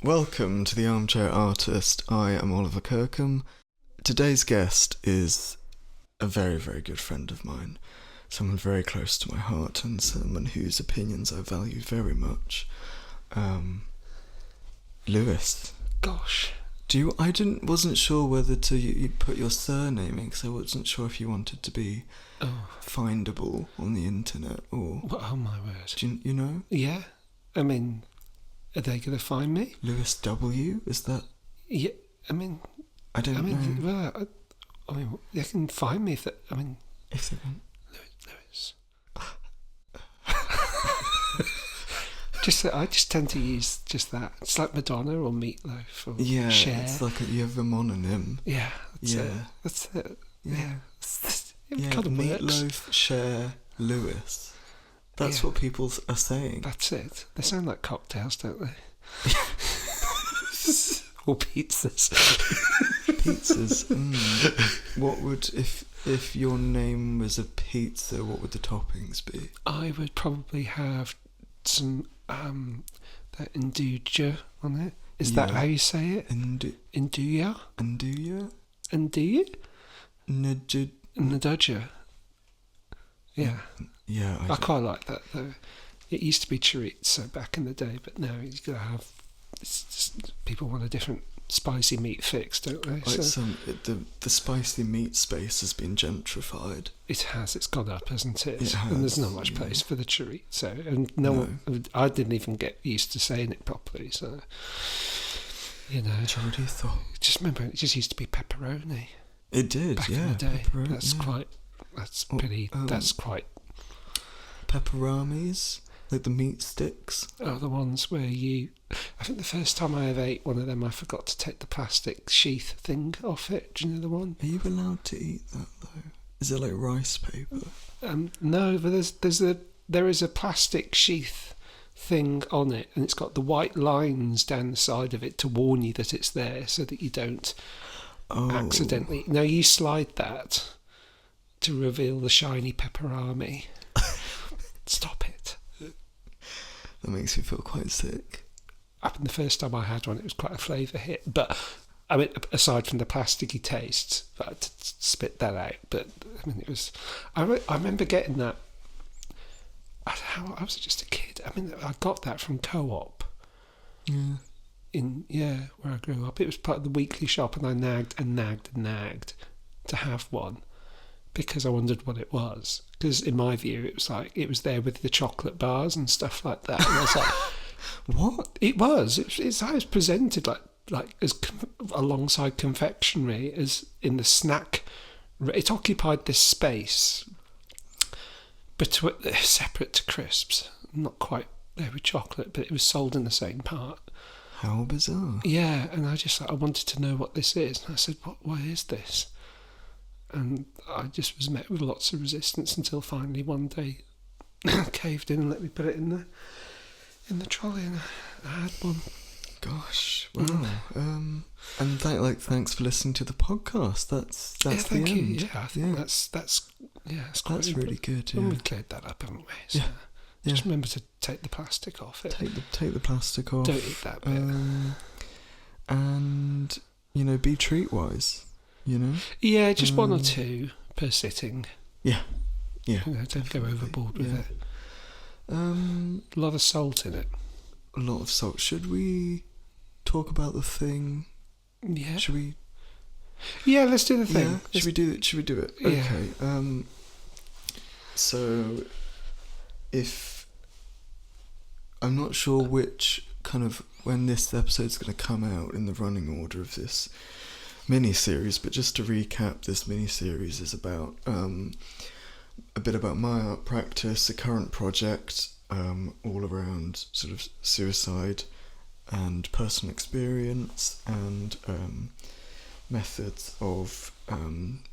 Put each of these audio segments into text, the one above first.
Welcome to the Armchair Artist. I am Oliver Kirkham. Today's guest is a very, very good friend of mine, someone very close to my heart and someone whose opinions I value very much. Lewis. Gosh. Wasn't sure whether you put your surname in, because I wasn't sure if you wanted to be findable on the internet or... Oh my word. Do you know? Yeah. I mean, are they going to find me? Lewis W? Is that... Yeah, I mean... I don't know. Well, I mean, they can find me if they... I mean... If they want... Lewis. I just tend to use just that. It's like Madonna or Meatloaf or Cher. It's like you have a mononym. Yeah, that's it. Yeah. It kind of Meatloaf, works. Cher, Lewis. That's what people are saying. That's it. They sound like cocktails, don't they? Or pizzas. Pizzas. What would, if your name was a pizza, what would the toppings be? I would probably have some that induja on it. Is that how you say it? Induja? Induja? Induja? Naduja. Yeah. Yeah. I quite like that though. It used to be chorizo back in the day, but now you've got to have... It's just, people want a different spicy meat fix, don't they? The spicy meat space has been gentrified. It has. It's gone up, hasn't it? It has, and there's not much place for the chorizo. And no. I didn't even get used to saying it properly, so... You know. Chorizo. Just remember, it just used to be pepperoni. It did, back in the day. That's pretty... that's quite... Pepperamis? Like the meat sticks? Oh, the ones where you... I think the first time I ever ate one of them, I forgot to take the plastic sheath thing off it. Do you know the one? Are you allowed to eat that, though? Is it like rice paper? No, but there is a plastic sheath thing on it, and it's got the white lines down the side of it to warn you that it's there, so that you don't accidentally... Now, you slide that to reveal the shiny pepperami. Stop it. That makes me feel quite sick. I mean, the first time I had one, it was quite a flavour hit. But, I mean, aside from the plasticky taste, I had to spit that out. But, I mean, it was... I remember getting that... I was just a kid. I mean, I got that from Co-op. Yeah. Where I grew up. It was part of the weekly shop, and I nagged to have one, because I wondered what it was. Because in my view, it was like, it was there with the chocolate bars and stuff like that. And I was like, what? It was. It's how it's presented, like as alongside confectionery, as in the snack. It occupied this space, but separate to crisps. Not quite there with chocolate, but it was sold in the same part. How bizarre. Yeah, and I wanted to know what this is. And I said, what is this? And I just was met with lots of resistance until finally one day caved in and let me put it in the trolley, and I had one. Gosh, wow. And thanks for listening to the podcast. That's thank the you. end. Yeah, I think that's quite really good. Yeah. And we cleared that up, haven't we? So just remember to take the plastic off it. Take the plastic off. Don't eat that bit. And be treat-wise. Yeah, just one or two per sitting. Yeah. Don't go overboard with it. A lot of salt in it. A lot of salt. Should we talk about the thing? Yeah. Should we? Yeah, let's do the thing. Yeah. Should we do it? Okay. Yeah. So, if I'm not sure which kind of when this episode's going to come out in the running order of this mini-series, but just to recap, this mini-series is about a bit about my art practice, a current project all around sort of suicide and personal experience and methods of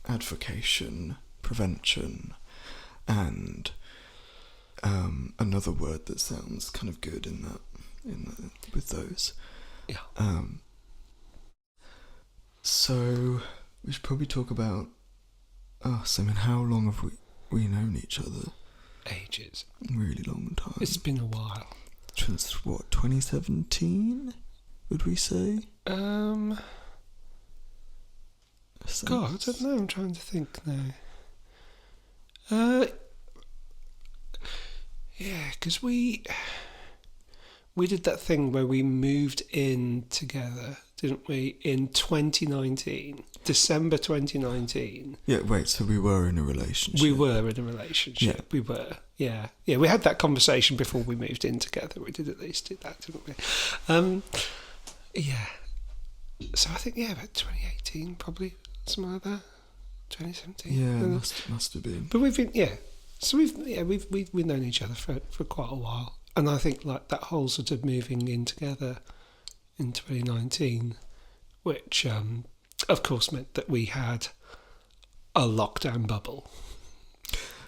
advocation, prevention, and another word that sounds kind of good with those. Yeah. So we should probably talk about us. I mean, how long have we known each other? Ages. Really long time. It's been a while. Since what, 2017? would we say? God, I don't know. I'm trying to think now. Yeah, because we did that thing where we moved in together, didn't we? In 2019, December 2019. Yeah, wait. So we were in a relationship. We were in a relationship. Yeah. We were. Yeah. Yeah. We had that conversation before we moved in together. We did at least do that, didn't we? Yeah. So I think about 2018, probably something like that. 2017. Yeah, must have been. But we've been So we've known each other for quite a while, and I think like that whole sort of moving in together in 2019, which of course meant that we had a lockdown bubble.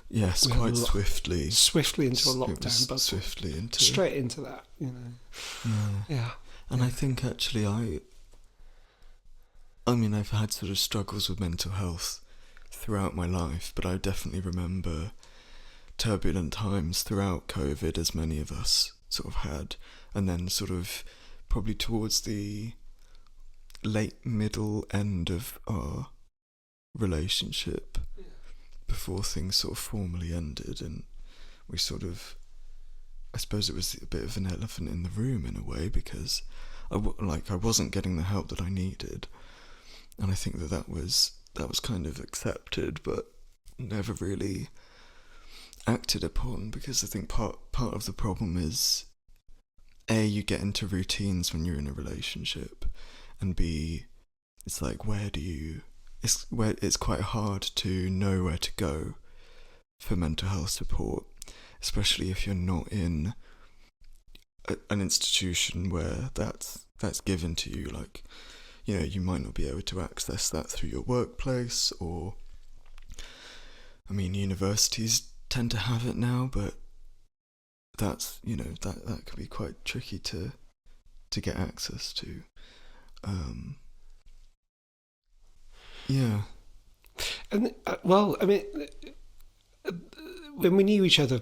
Yes, quite swiftly into a lockdown bubble. Straight into that, Yeah. And I think actually I mean, I've had sort of struggles with mental health throughout my life, but I definitely remember turbulent times throughout COVID, as many of us sort of had, and then sort of probably towards the late middle end of our relationship, before things sort of formally ended, and we sort of, I suppose it was a bit of an elephant in the room in a way, because I wasn't getting the help that I needed, and I think that was kind of accepted, but never really acted upon, because I think part of the problem is A, you get into routines when you're in a relationship, and B, it's like it's quite hard to know where to go for mental health support, especially if you're not in an institution where that's given to you. Like, you might not be able to access that through your workplace, or, I mean, universities tend to have it now, but that's, that can be quite tricky to get access to. Yeah. And well, I mean, when we knew each other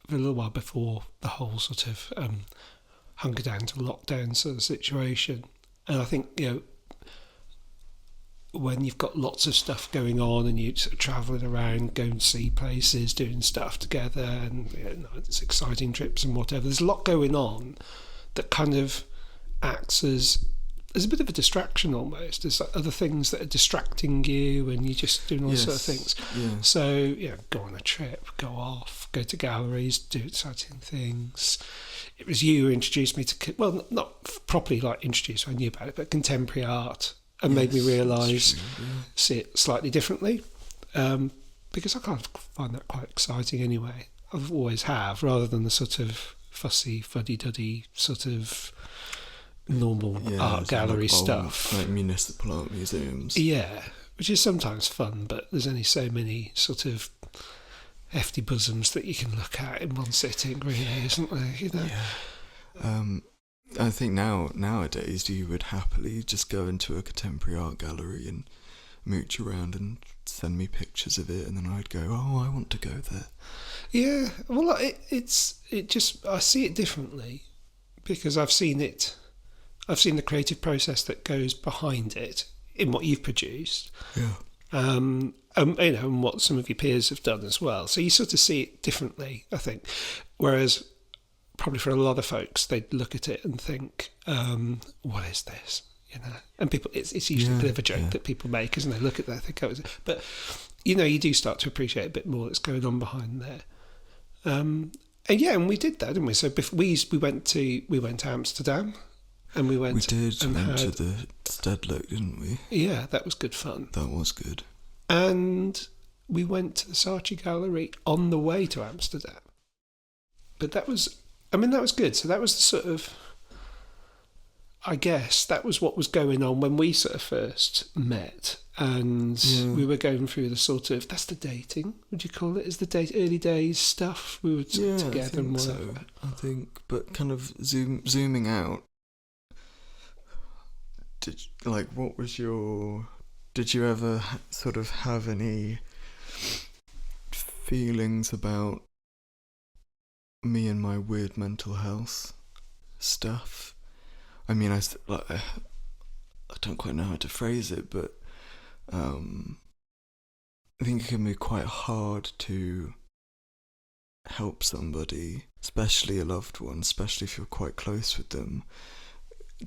for a little while before the whole sort of hunker down to lockdown sort of situation, and I think when you've got lots of stuff going on and you're sort of travelling around, going to see places, doing stuff together, and it's exciting trips and whatever, there's a lot going on that kind of acts as a bit of a distraction almost. There's like other things that are distracting you, and you're just doing all sorts of things. Yeah. So, go on a trip, go off, go to galleries, do exciting things. It was you who introduced me to, well, not properly like introduced, I knew about it, but contemporary art, and made me realise, see it slightly differently, because I kind of find that quite exciting anyway. I've always have, rather than the sort of fussy, fuddy-duddy sort of normal art gallery stuff. Like municipal art museums. Yeah, which is sometimes fun, but there's only so many sort of hefty bosoms that you can look at in one sitting, really, isn't there? Yeah. I think nowadays you would happily just go into a contemporary art gallery and mooch around and send me pictures of it, and then I'd go, I want to go there. Yeah, well, I see it differently, because I've seen the creative process that goes behind it in what you've produced. Yeah. And what some of your peers have done as well. So you sort of see it differently, I think. Whereas probably for a lot of folks, they'd look at it and think, what is this? And people, it's usually a bit of a joke that people make, isn't it? They look at that and think, but you do start to appreciate a bit more that's going on behind there. And we did that, didn't we? So we went to Amsterdam. And we went to the Stedelijk, didn't we? Yeah, that was good fun. That was good. And we went to the Saatchi Gallery on the way to Amsterdam. But that was good. So that was the sort of, I guess, that was what was going on when we sort of first met. And we were going through the sort of, that's the dating, would you call it? Is the early days stuff? We were together and whatever. So, I think, but kind of zooming out, did you ever sort of have any feelings about me and my weird mental health stuff? I mean, I don't quite know how to phrase it, but I think it can be quite hard to help somebody, especially a loved one, especially if you're quite close with them,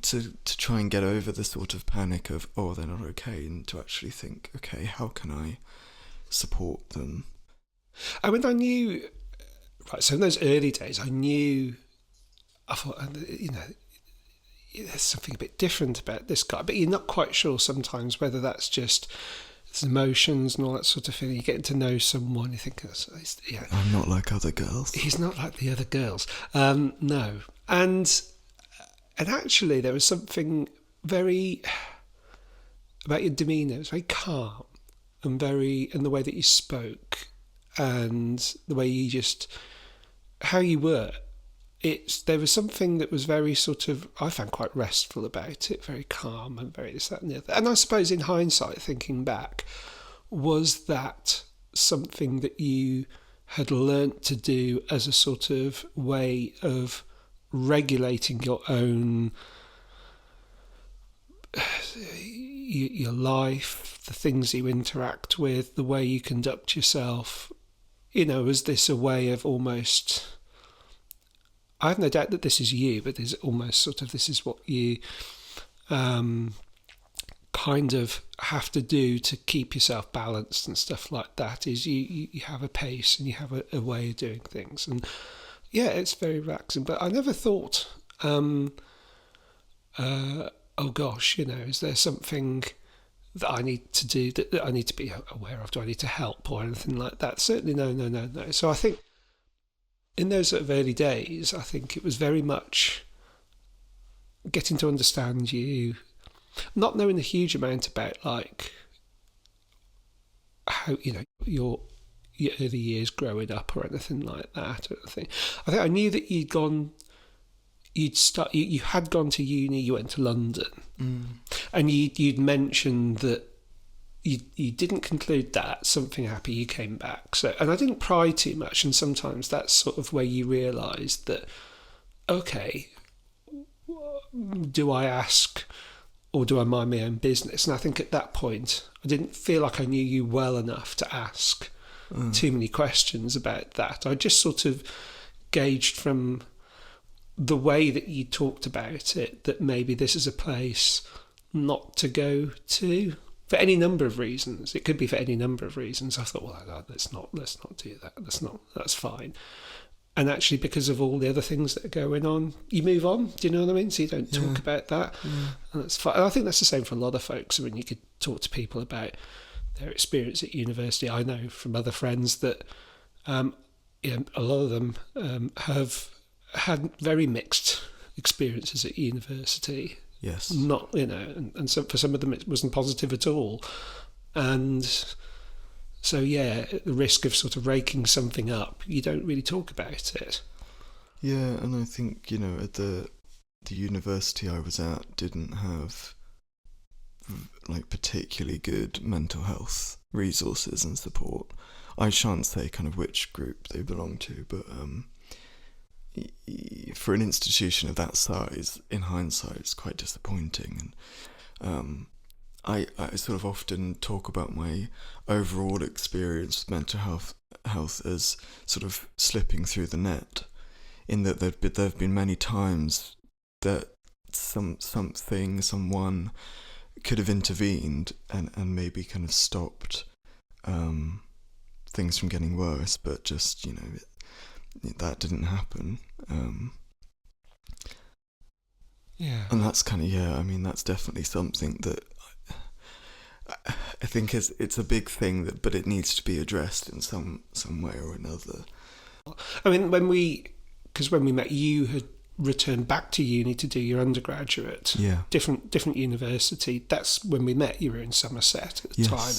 to try and get over the sort of panic of, oh, they're not okay, and to actually think, okay, how can I support them? I mean, I knew, right, so in those early days, I thought, there's something a bit different about this guy, but you're not quite sure sometimes whether that's just his emotions and all that sort of thing. You're getting to know someone, you think, yeah, I'm not like other girls. he's not like the other girls. No. And actually, there was something very about your demeanour. It was very calm and the way that you spoke and the way you how you were. There was something that was very sort of, I found quite restful about it, very calm and very this, that and the other. And I suppose in hindsight, thinking back, was that something that you had learnt to do as a sort of way of regulating your own, your life, the things you interact with, the way you conduct yourself? Was this a way of almost... I have no doubt that this is you, but there's almost sort of, this is what you kind of have to do to keep yourself balanced and stuff like that, is you have a pace and you have a way of doing things. And yeah, it's very relaxing. But I never thought, oh gosh, is there something that I need to do, that I need to be aware of? Do I need to help or anything like that? Certainly no. So I think in those sort of early days, I think it was very much getting to understand you, not knowing a huge amount about like how your early years growing up or anything like that. I think I knew that you had gone to uni, you went to London, and you'd mentioned that you didn't conclude that something happened, you came back. So, and I didn't pry too much, and sometimes that's sort of where you realise that, okay, do I ask or do I mind my own business? And I think at that point, I didn't feel like I knew you well enough to ask too many questions about that. I just sort of gauged from the way that you talked about it that maybe this is a place not to go to. For any number of reasons, it could be for any number of reasons. I thought, well, let's not do that. That's fine. And actually, because of all the other things that are going on, you move on. Do you know what I mean? So you don't talk about that, and that's fine. And I think that's the same for a lot of folks. I mean, you could talk to people about their experience at university. I know from other friends that a lot of them have had very mixed experiences at university. Yes. Not, and so for some of them it wasn't positive at all. And so, yeah, the risk of sort of raking something up, you don't really talk about it. Yeah, and I think, at the university I was at didn't have like particularly good mental health resources and support. I shan't say kind of which group they belong to, but for an institution of that size, in hindsight, it's quite disappointing. And I sort of often talk about my overall experience with mental health as sort of slipping through the net, in that there have been many times that someone could have intervened and maybe kind of stopped things from getting worse, but just that didn't happen. And that's kind of that's definitely something that I think it's a big thing but it needs to be addressed in some way or another. I mean, when we met, you had returned back to uni to do your undergraduate. Yeah. Different university. That's when we met. You were in Somerset at the time,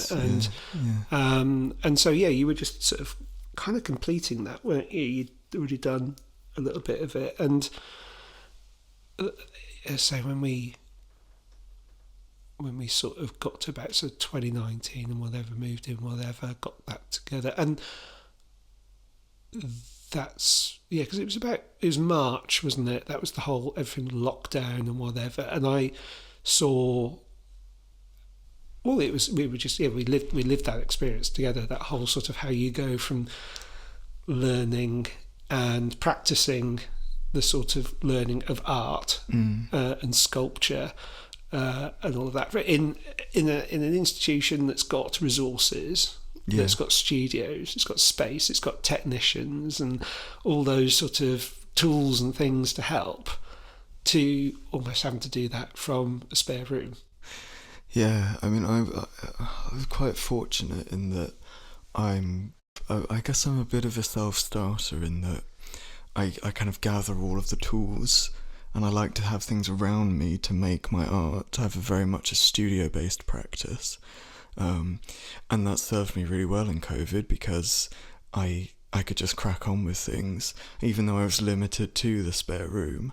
and and so you were just sort of kind of completing that, weren't you? You'd already done a little bit of it, and so when we sort of got to about 2019 and moved in, got that together, and that's because it was March, wasn't it? That was the whole everything lockdown and whatever, and I saw. Well, we were just we lived that experience together. That whole sort of how you go from learning and practicing the sort of learning of art and sculpture and all of that in an institution that's got resources. Yeah. It's got studios, it's got space, it's got technicians and all those sort of tools and things to help, to almost having to do that from a spare room. Yeah, I mean, I was quite fortunate in that I guess I'm a bit of a self-starter in that I kind of gather all of the tools, and I like to have things around me to make my art. I have very much a studio-based practice. And that served me really well in COVID because I could just crack on with things, even though I was limited to the spare room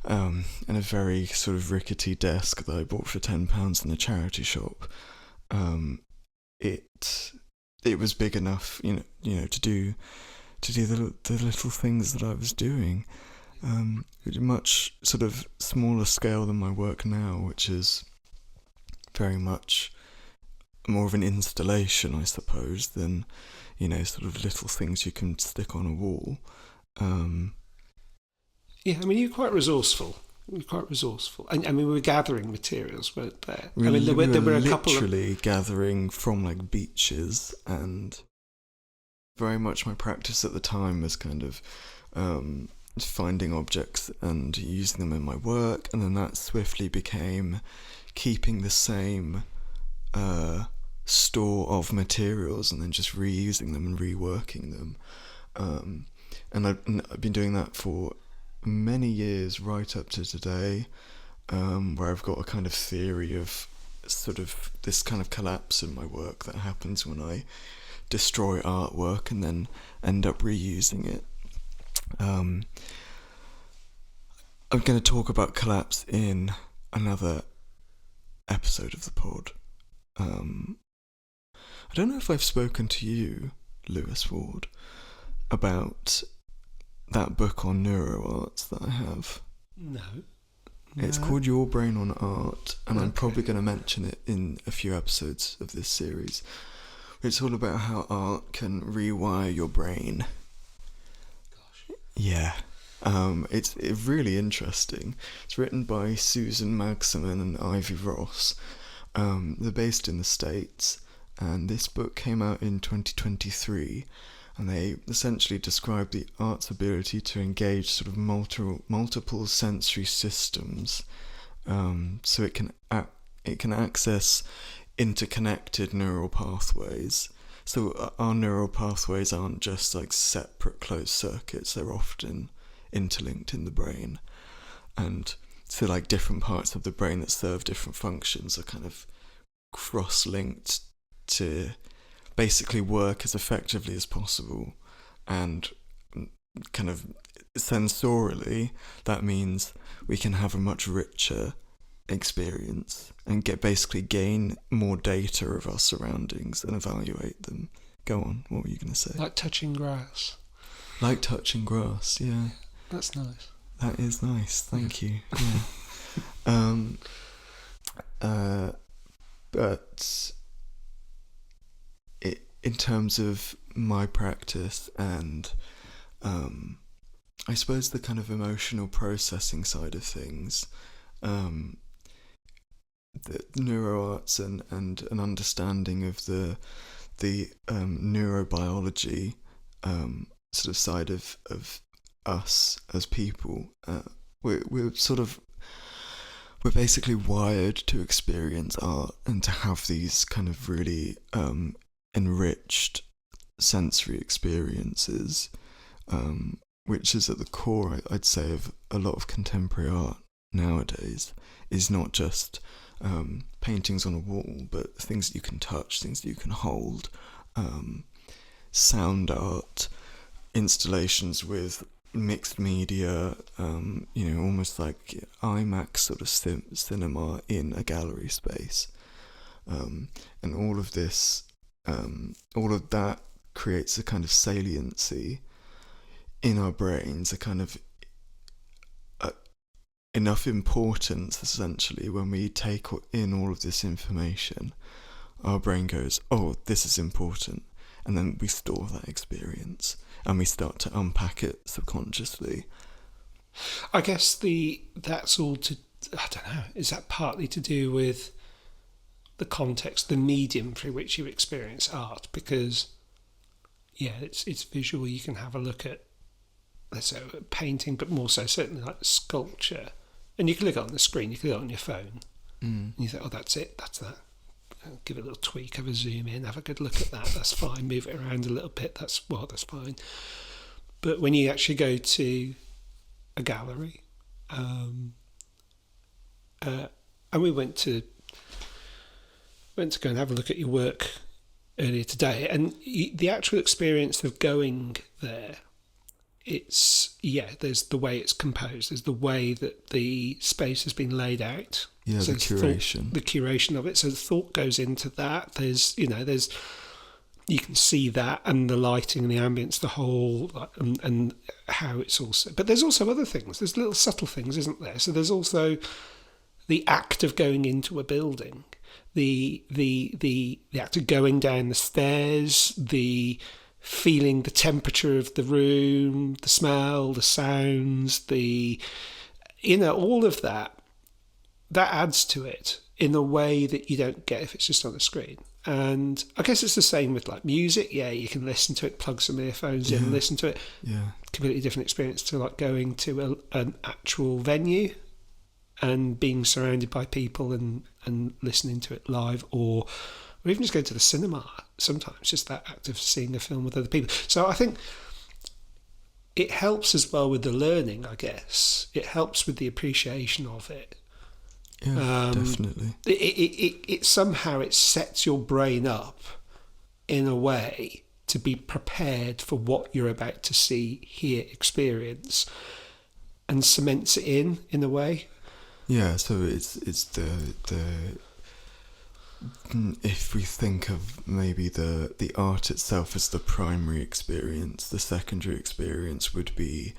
and a very sort of rickety desk that I bought for £10 in a charity shop. It was big enough, you know, to do the little things that I was doing. At a much sort of smaller scale than my work now, which is very much more of an installation, I suppose, than, you know, sort of little things you can stick on a wall. Yeah, I mean, you're quite resourceful. And I mean, we were gathering materials, weren't there? We I mean, there were a couple of... literally gathering from like beaches, and very much my practice at the time was kind of finding objects and using them in my work, and then that swiftly became keeping the same store of materials and then just reusing them and reworking them. And I've been doing that for many years, right up to today, where I've got a kind of theory of sort of this kind of collapse in my work that happens when I destroy artwork and then end up reusing it. I'm going to talk about collapse in another episode of the pod. I don't know if I've spoken to you, Lewis Ward, about that book on neuroarts that I have. No. It's called Your Brain on Art, and I'm probably going to mention it in a few episodes of this series. It's all about how art can rewire your brain. Gosh. Yeah. It's really interesting. It's written by Susan Magsamen and Ivy Ross. They're based in the States, and this book came out in 2023, and they essentially describe the art's ability to engage sort of multiple sensory systems, so it can access interconnected neural pathways. So our neural pathways aren't just like separate closed circuits, they're often interlinked in the brain, and so like different parts of the brain that serve different functions are kind of cross-linked to basically work as effectively as possible. And kind of sensorially, that means we can have a much richer experience and gain more data of our surroundings and evaluate them. Go on, what were you going to say? Like touching grass. Like touching grass, yeah. That's nice. That is nice, thank you. Yeah. But in terms of my practice and I suppose the kind of emotional processing side of things, the neuroarts and an understanding of the neurobiology sort of side of us as people, we're basically wired to experience art and to have these kind of really enriched sensory experiences, which is at the core, I'd say, of a lot of contemporary art nowadays. Is not just paintings on a wall, but things that you can touch, things that you can hold, sound art, installations with mixed media, almost like IMAX sort of cinema in a gallery space, and all of this, all of that creates a kind of saliency in our brains are kind of enough importance, essentially, when we take in all of this information, our brain goes, oh, this is important, and then we store that experience and we start to unpack it subconsciously. I guess that's all to, I don't know, is that partly to do with the context, the medium through which you experience art? Because, yeah, it's visual. You can have a look at, let's say, a painting, but more so certainly like sculpture. And you can look at it on the screen, you can look at it on your phone, and you think, oh, that's it, that's that. Give it a little tweak, have a zoom in, have a good look at that, that's fine, move it around a little bit, that's fine. But when you actually go to a gallery, and we went to go and have a look at your work earlier today, and the actual experience of going there, there's the way it's composed, there's the way that the space has been laid out. Yeah, so the curation. The curation of it. So the thought goes into that. There's you can see that, and the lighting and the ambience, the whole, and how it's also. But there's also other things. There's little subtle things, isn't there? So there's also the act of going into a building, the act of going down the stairs, the feeling the temperature of the room, the smell, the sounds, all of that adds to it in a way that you don't get if it's just on the screen. And I guess it's the same with like music. Yeah, you can listen to it, plug some earphones in, listen to it. Yeah. Completely different experience to like going to an actual venue and being surrounded by people and listening to it live, or even just going to the cinema sometimes, just that act of seeing a film with other people. So I think it helps as well with the learning, I guess. It helps with the appreciation of it. Yeah, definitely. It somehow it sets your brain up in a way to be prepared for what you're about to see, hear, experience, and cements it in a way. Yeah, so it's the if we think of maybe the art itself as the primary experience, the secondary experience would be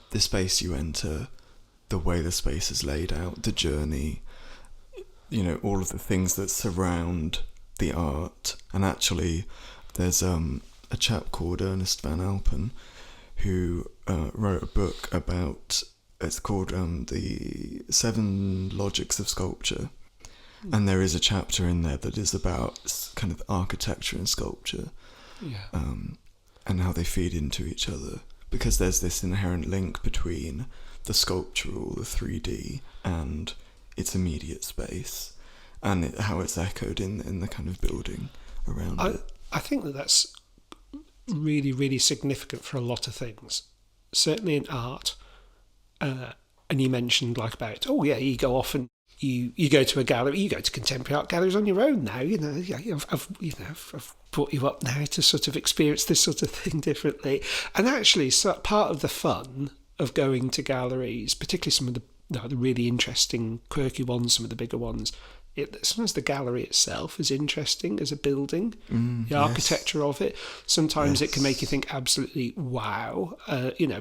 the space you enter, the way the space is laid out, the journey, all of the things that surround the art. And actually, there's a chap called Ernst van Alphen who wrote a book about, it's called The 7 Logics of Sculpture. And there is a chapter in there that is about kind of architecture and sculpture, and how they feed into each other. Because there's this inherent link between the sculptural, the 3D, and its immediate space, and how it's echoed in the kind of building around it. I think that's really, really significant for a lot of things. Certainly in art, and you mentioned like about, you go off and you go to a gallery, you go to contemporary art galleries on your own now. I've brought you up now to sort of experience this sort of thing differently. And actually, so part of the fun of going to galleries, particularly some of the really interesting, quirky ones, some of the bigger ones, sometimes the gallery itself is interesting as a building, the architecture of it. Sometimes it can make you think absolutely, wow.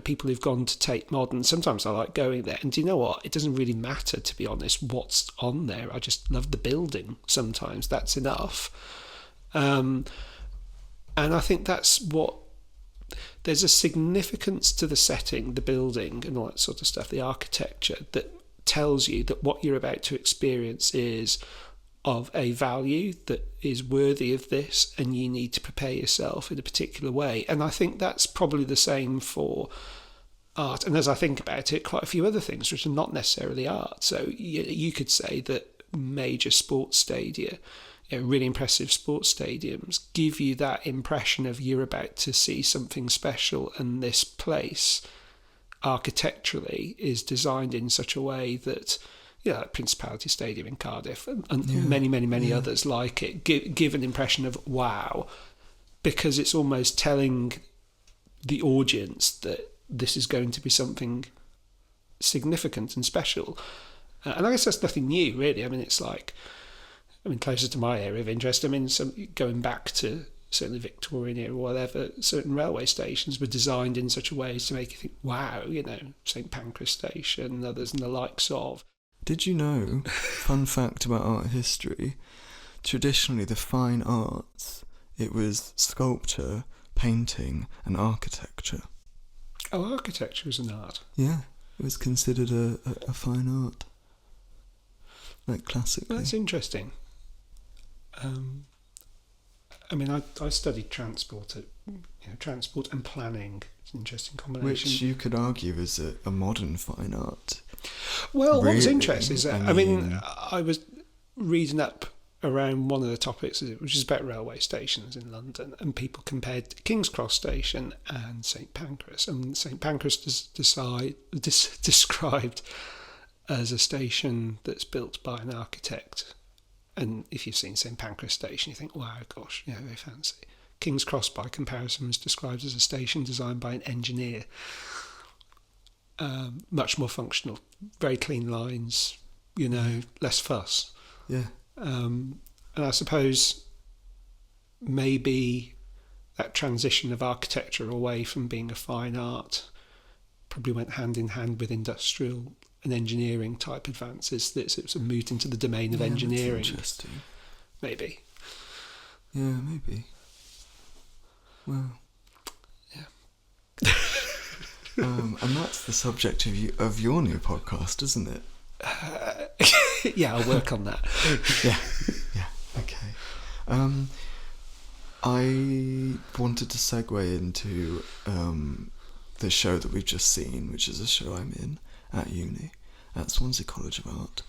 People who've gone to Tate Modern, sometimes I like going there. And do you know what? It doesn't really matter, to be honest, what's on there. I just love the building sometimes. That's enough. And I think that's what... There's a significance to the setting, the building and all that sort of stuff, the architecture, that tells you that what you're about to experience is of a value that is worthy of this, and you need to prepare yourself in a particular way. And I think that's probably the same for art. And as I think about it, quite a few other things which are not necessarily art. So you could say that major sports stadia, really impressive sports stadiums, give you that impression of you're about to see something special, and this place architecturally is designed in such a way that, Principality Stadium in Cardiff and many others like it give an impression of wow, because it's almost telling the audience that this is going to be something significant and special. And I guess that's nothing new, really. I mean, it's like, closer to my area of interest, going back to certainly Victorian era or whatever, certain railway stations were designed in such a way as to make you think, wow, St Pancras Station and others and the likes of. Did you know, fun fact about art history, traditionally the fine arts, it was sculpture, painting and architecture. Oh, architecture was an art. Yeah, it was considered a fine art, like classically. That's interesting. I studied transport transport and planning. It's an interesting combination. Which you could argue is a modern fine art. Well, really? What was interesting is that, I was reading up around one of the topics, which is about railway stations in London, and people compared King's Cross Station and St Pancras. And St Pancras is described as a station that's built by an architect. And if you've seen St Pancras Station, you think, wow, gosh, very fancy. King's Cross, by comparison, was described as a station designed by an engineer. Much more functional, very clean lines, less fuss. Yeah. And I suppose maybe that transition of architecture away from being a fine art probably went hand in hand with industrial and engineering type advances. That it's moved into the domain of engineering. That's interesting. Maybe. Yeah, maybe. Well. Yeah. And that's the subject of your new podcast, isn't it? Yeah, I'll work on that. Yeah, okay. I wanted to segue into the show that we've just seen, which is a show I'm in at uni, at Swansea College of Art,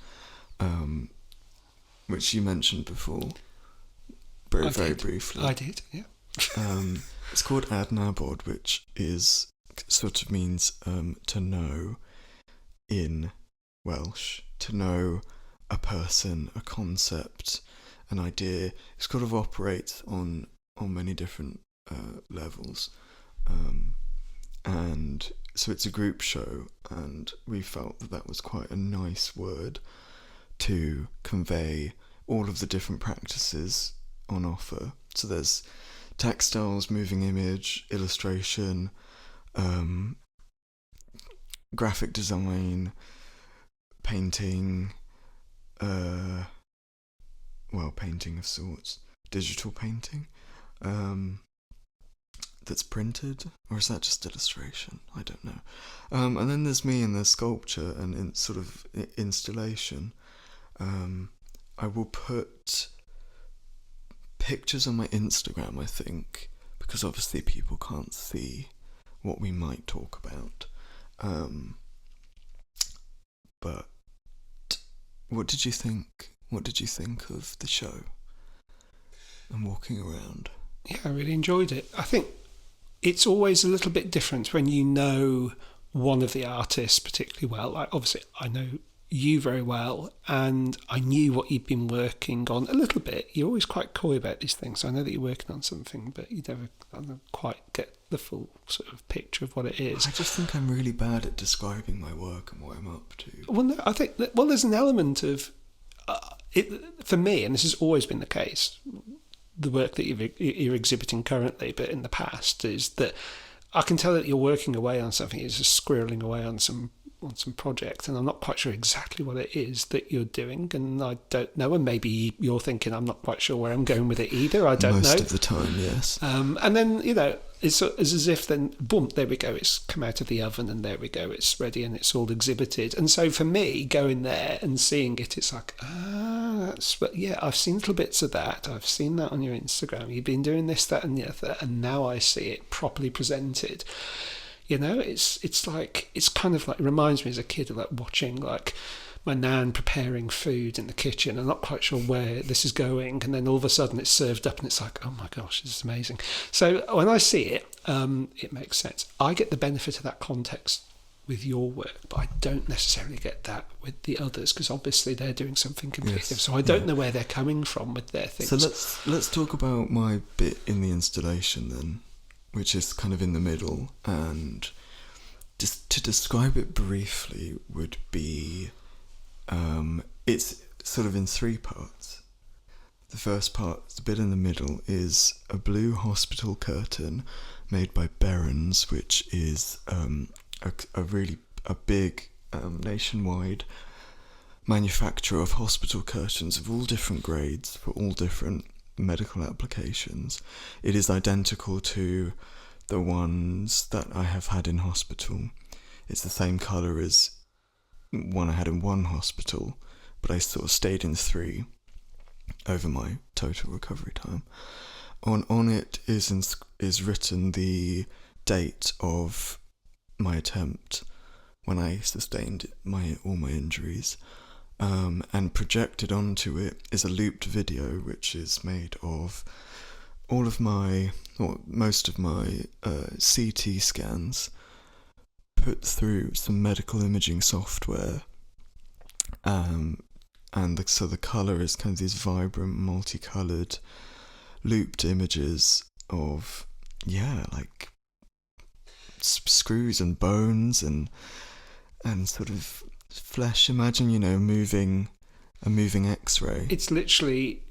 which you mentioned before, very briefly. I did, yeah. It's called Ad Nabod, which is sort of means to know in Welsh, to know a person, a concept, an idea. It sort of operates on many different levels, and so it's a group show, and we felt that was quite a nice word to convey all of the different practices on offer. So there's textiles, moving image, illustration, graphic design, painting, painting of sorts, digital painting, that's printed, or is that just illustration? I don't know. And then there's me in the sculpture and in sort of installation. I will put pictures on my Instagram, I think, because obviously people can't see what we might talk about. But what did you think? What did you think of the show and walking around? Yeah, I really enjoyed it. I think it's always a little bit different when you know one of the artists particularly well. Like, obviously, I know you very well, and I knew what you'd been working on a little bit. You're always quite coy about these things, so I know that you're working on something, but you never quite get the full sort of picture of what it is. I just think I'm really bad at describing my work and what I'm up to. Well, no, I think that, there's an element of it for me, and this has always been the case. The work that you're exhibiting currently, but in the past, is that I can tell that you're working away on something. You're just squirreling away on some project, and I'm not quite sure exactly what it is that you're doing, and I don't know, and maybe you're thinking I'm not quite sure where I'm going with it either. I don't know. Most of the time, yes. And then, it's as if then, boom, there we go, it's come out of the oven, and there we go, it's ready, and it's all exhibited. And so for me, going there and seeing it, it's like, I've seen little bits of that. I've seen that on your Instagram. You've been doing this, that, and the other, and now I see it properly presented. It's like, it's kind of like, it reminds me as a kid of like watching like my nan preparing food in the kitchen. I'm not quite sure where this is going, and then all of a sudden it's served up and it's like, oh my gosh, this is amazing. So when I see it, it makes sense. I get the benefit of that context with your work, but I don't necessarily get that with the others, because obviously they're doing something completely different. So I don't know where they're coming from with their things. So let's talk about my bit in the installation then, which is kind of in the middle, and just to describe it briefly would be, it's sort of in three parts. the first part, the bit in the middle, is a blue hospital curtain made by Berens, which is a really big nationwide manufacturer of hospital curtains of all different grades for all different medical applications. It is identical to the ones that I have had in hospital. It's the same colour as one I had in one hospital, but I sort of stayed in 3 over my total recovery time. On it is written the date of my attempt when I sustained all my injuries, and projected onto it is a looped video which is made of all of my, or most of my CT scans put through some medical imaging software, and so the colour is kind of these vibrant, multicoloured, looped images of, like screws and bones and sort of flesh. Imagine, a moving X-ray. It's literally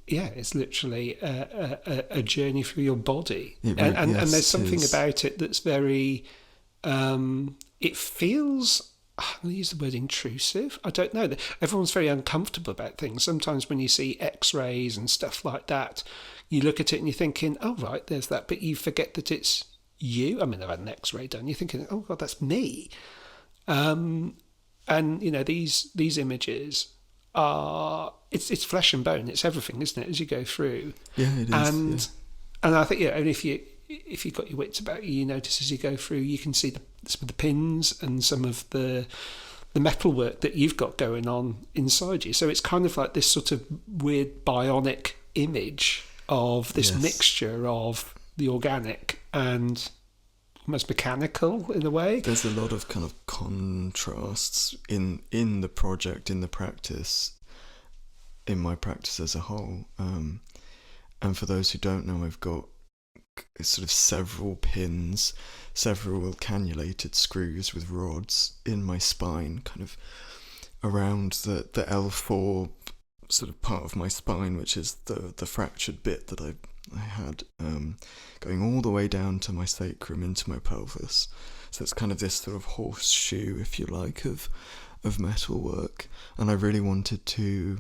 a journey through your body, and there's something about it that's very. It feels. I'm going to use the word intrusive. I don't know. Everyone's very uncomfortable about things. Sometimes when you see X-rays and stuff like that, you look at it and you're thinking, "Oh right, there's that," but you forget that it's you. I mean, I've had an X-ray done. You're thinking, "Oh God, that's me." And these images are it's flesh and bone. It's everything, isn't it? As you go through. Yeah, it is. And I think and if you've got your wits about you, you notice as you go through, you can see some of the pins and some of the metalwork that you've got going on inside you. So it's kind of like this sort of weird bionic image of this mixture of the organic and almost mechanical in a way. There's a lot of kind of contrasts in the project, in the practice, in my practice as a whole. And for those who don't know, I've got sort of several pins, several cannulated screws with rods in my spine, kind of around the L4 sort of part of my spine, which is the fractured bit that I had, going all the way down to my sacrum into my pelvis. So it's kind of this sort of horseshoe, if you like, of metalwork, and I really wanted to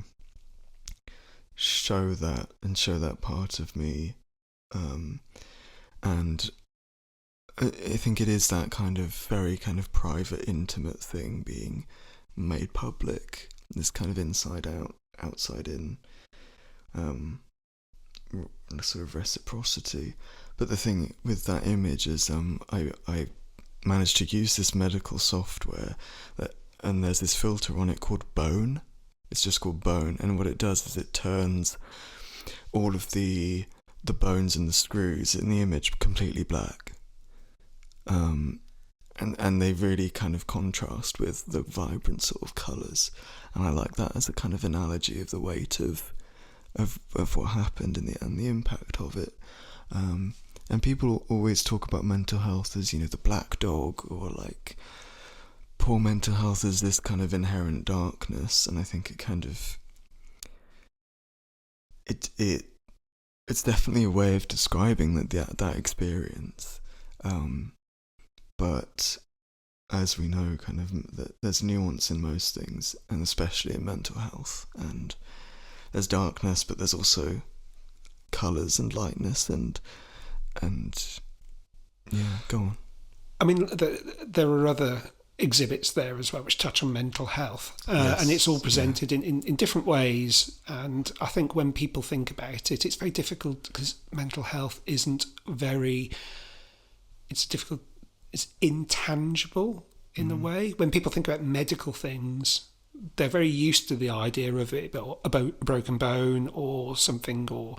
show that part of me, and I think it is that kind of very kind of private, intimate thing being made public, this kind of inside out, outside in, sort of reciprocity. But the thing with that image is, I managed to use this medical software and there's this filter on it called Bone. It's just called Bone, and what it does is it turns all of the bones and the screws in the image completely black, and they really kind of contrast with the vibrant sort of colours, and I like that as a kind of analogy of the weight of what happened and the impact of it. And people always talk about mental health as, the black dog, or like poor mental health as this kind of inherent darkness, and I think it kind of it's definitely a way of describing that experience, but as we know, kind of there's nuance in most things, and especially in mental health, and there's darkness, but there's also colours and lightness and go on. I mean, there are other exhibits there as well which touch on mental health, and it's all presented in different ways, and I think when people think about it, it's very difficult because mental health it's intangible in a way. When people think about medical things, they're very used to the idea of it about a broken bone or something, or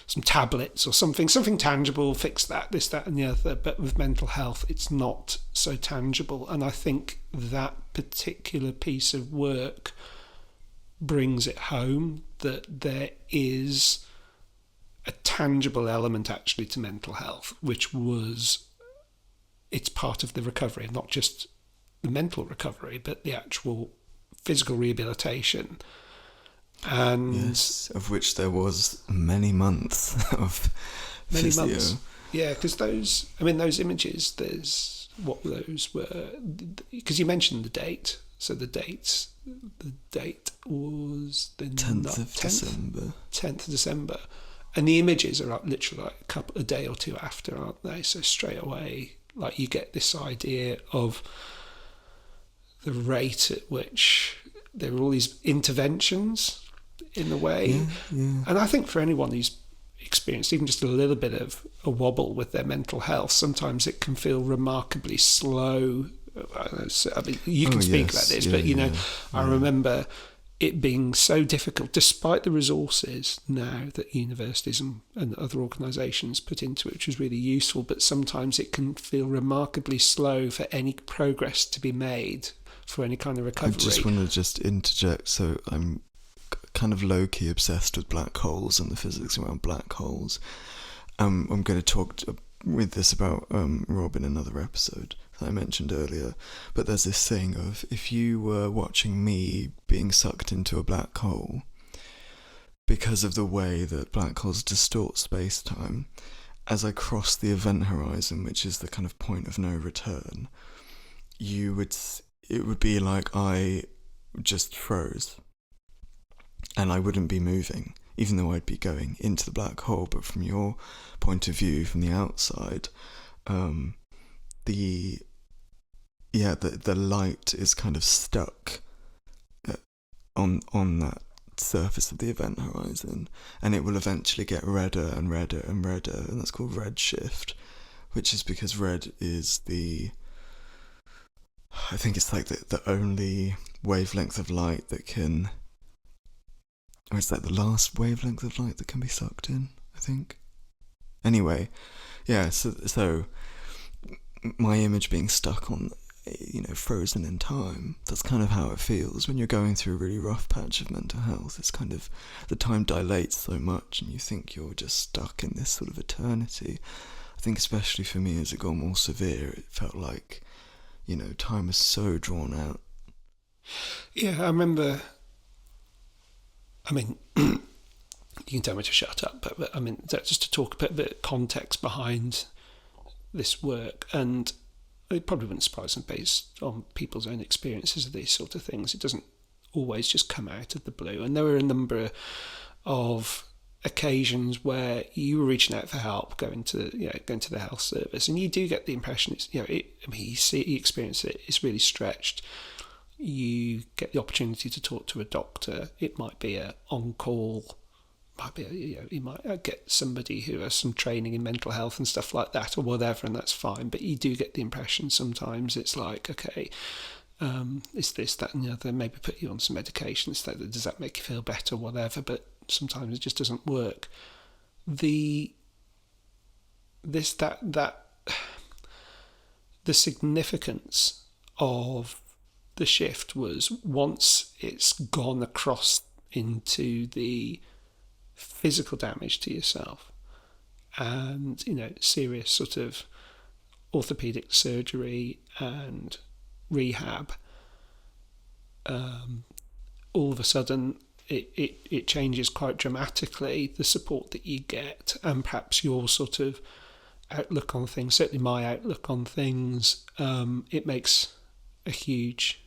some tablets or something tangible, fix that, this, that and the other. But with mental health, it's not so tangible, and I think that particular piece of work brings it home, that there is a tangible element actually to mental health, which it's part of the recovery, not just the mental recovery, but the actual physical rehabilitation. And yes, of which there was many months of many physio. months. Yeah, because those images, there's what those were, because you mentioned the date. So the date was the 10th of December. 10th of December. And the images are up literally like a day or two after, aren't they? So straight away, like you get this idea of the rate at which there are all these interventions in the way. Yeah. And I think for anyone who's experienced even just a little bit of a wobble with their mental health, sometimes it can feel remarkably slow. I mean, you can speak about this, but I remember it being so difficult, despite the resources now that universities and other organisations put into it, which was really useful, but sometimes it can feel remarkably slow for any progress to be made for any kind of recovery. I just want to just interject. So I'm kind of low-key obsessed with black holes and the physics around black holes. I'm going to talk with this about Rob in another episode that I mentioned earlier, but there's this thing of, if you were watching me being sucked into a black hole, because of the way that black holes distort space-time, as I cross the event horizon, which is the kind of point of no return, it would be like I just froze and I wouldn't be moving, even though I'd be going into the black hole. But from your point of view, from the outside, the light is kind of stuck on that surface of the event horizon, and it will eventually get redder and redder and redder, and that's called redshift, which is because red is I think it's like the only wavelength of light that can, or it's like the last wavelength of light that can be sucked in, I think. Anyway, yeah, so my image being stuck on, frozen in time, that's kind of how it feels when you're going through a really rough patch of mental health. It's kind of, the time dilates so much and you think you're just stuck in this sort of eternity. I think especially for me, as it got more severe, it felt like, time is so drawn out. Yeah, I remember, you can tell me to shut up, but just to talk a bit of context behind this work, and it probably wouldn't surprise them based on people's own experiences of these sort of things. It doesn't always just come out of the blue, and there were a number of occasions where you were reaching out for help, going to the health service, and you do get the impression it's you experience it, it's really stretched. You get the opportunity to talk to a doctor. It might be on call. You might get somebody who has some training in mental health and stuff like that, or whatever, and that's fine. But you do get the impression sometimes it's like, okay, it's this, that, and the other. Maybe put you on some medication. Does that make you feel better, whatever? But sometimes it just doesn't work. The significance of the shift was, once it's gone across into the physical damage to yourself and serious sort of orthopedic surgery and rehab, all of a sudden it changes quite dramatically, the support that you get, and perhaps your sort of outlook on things, certainly my outlook on things. It makes a huge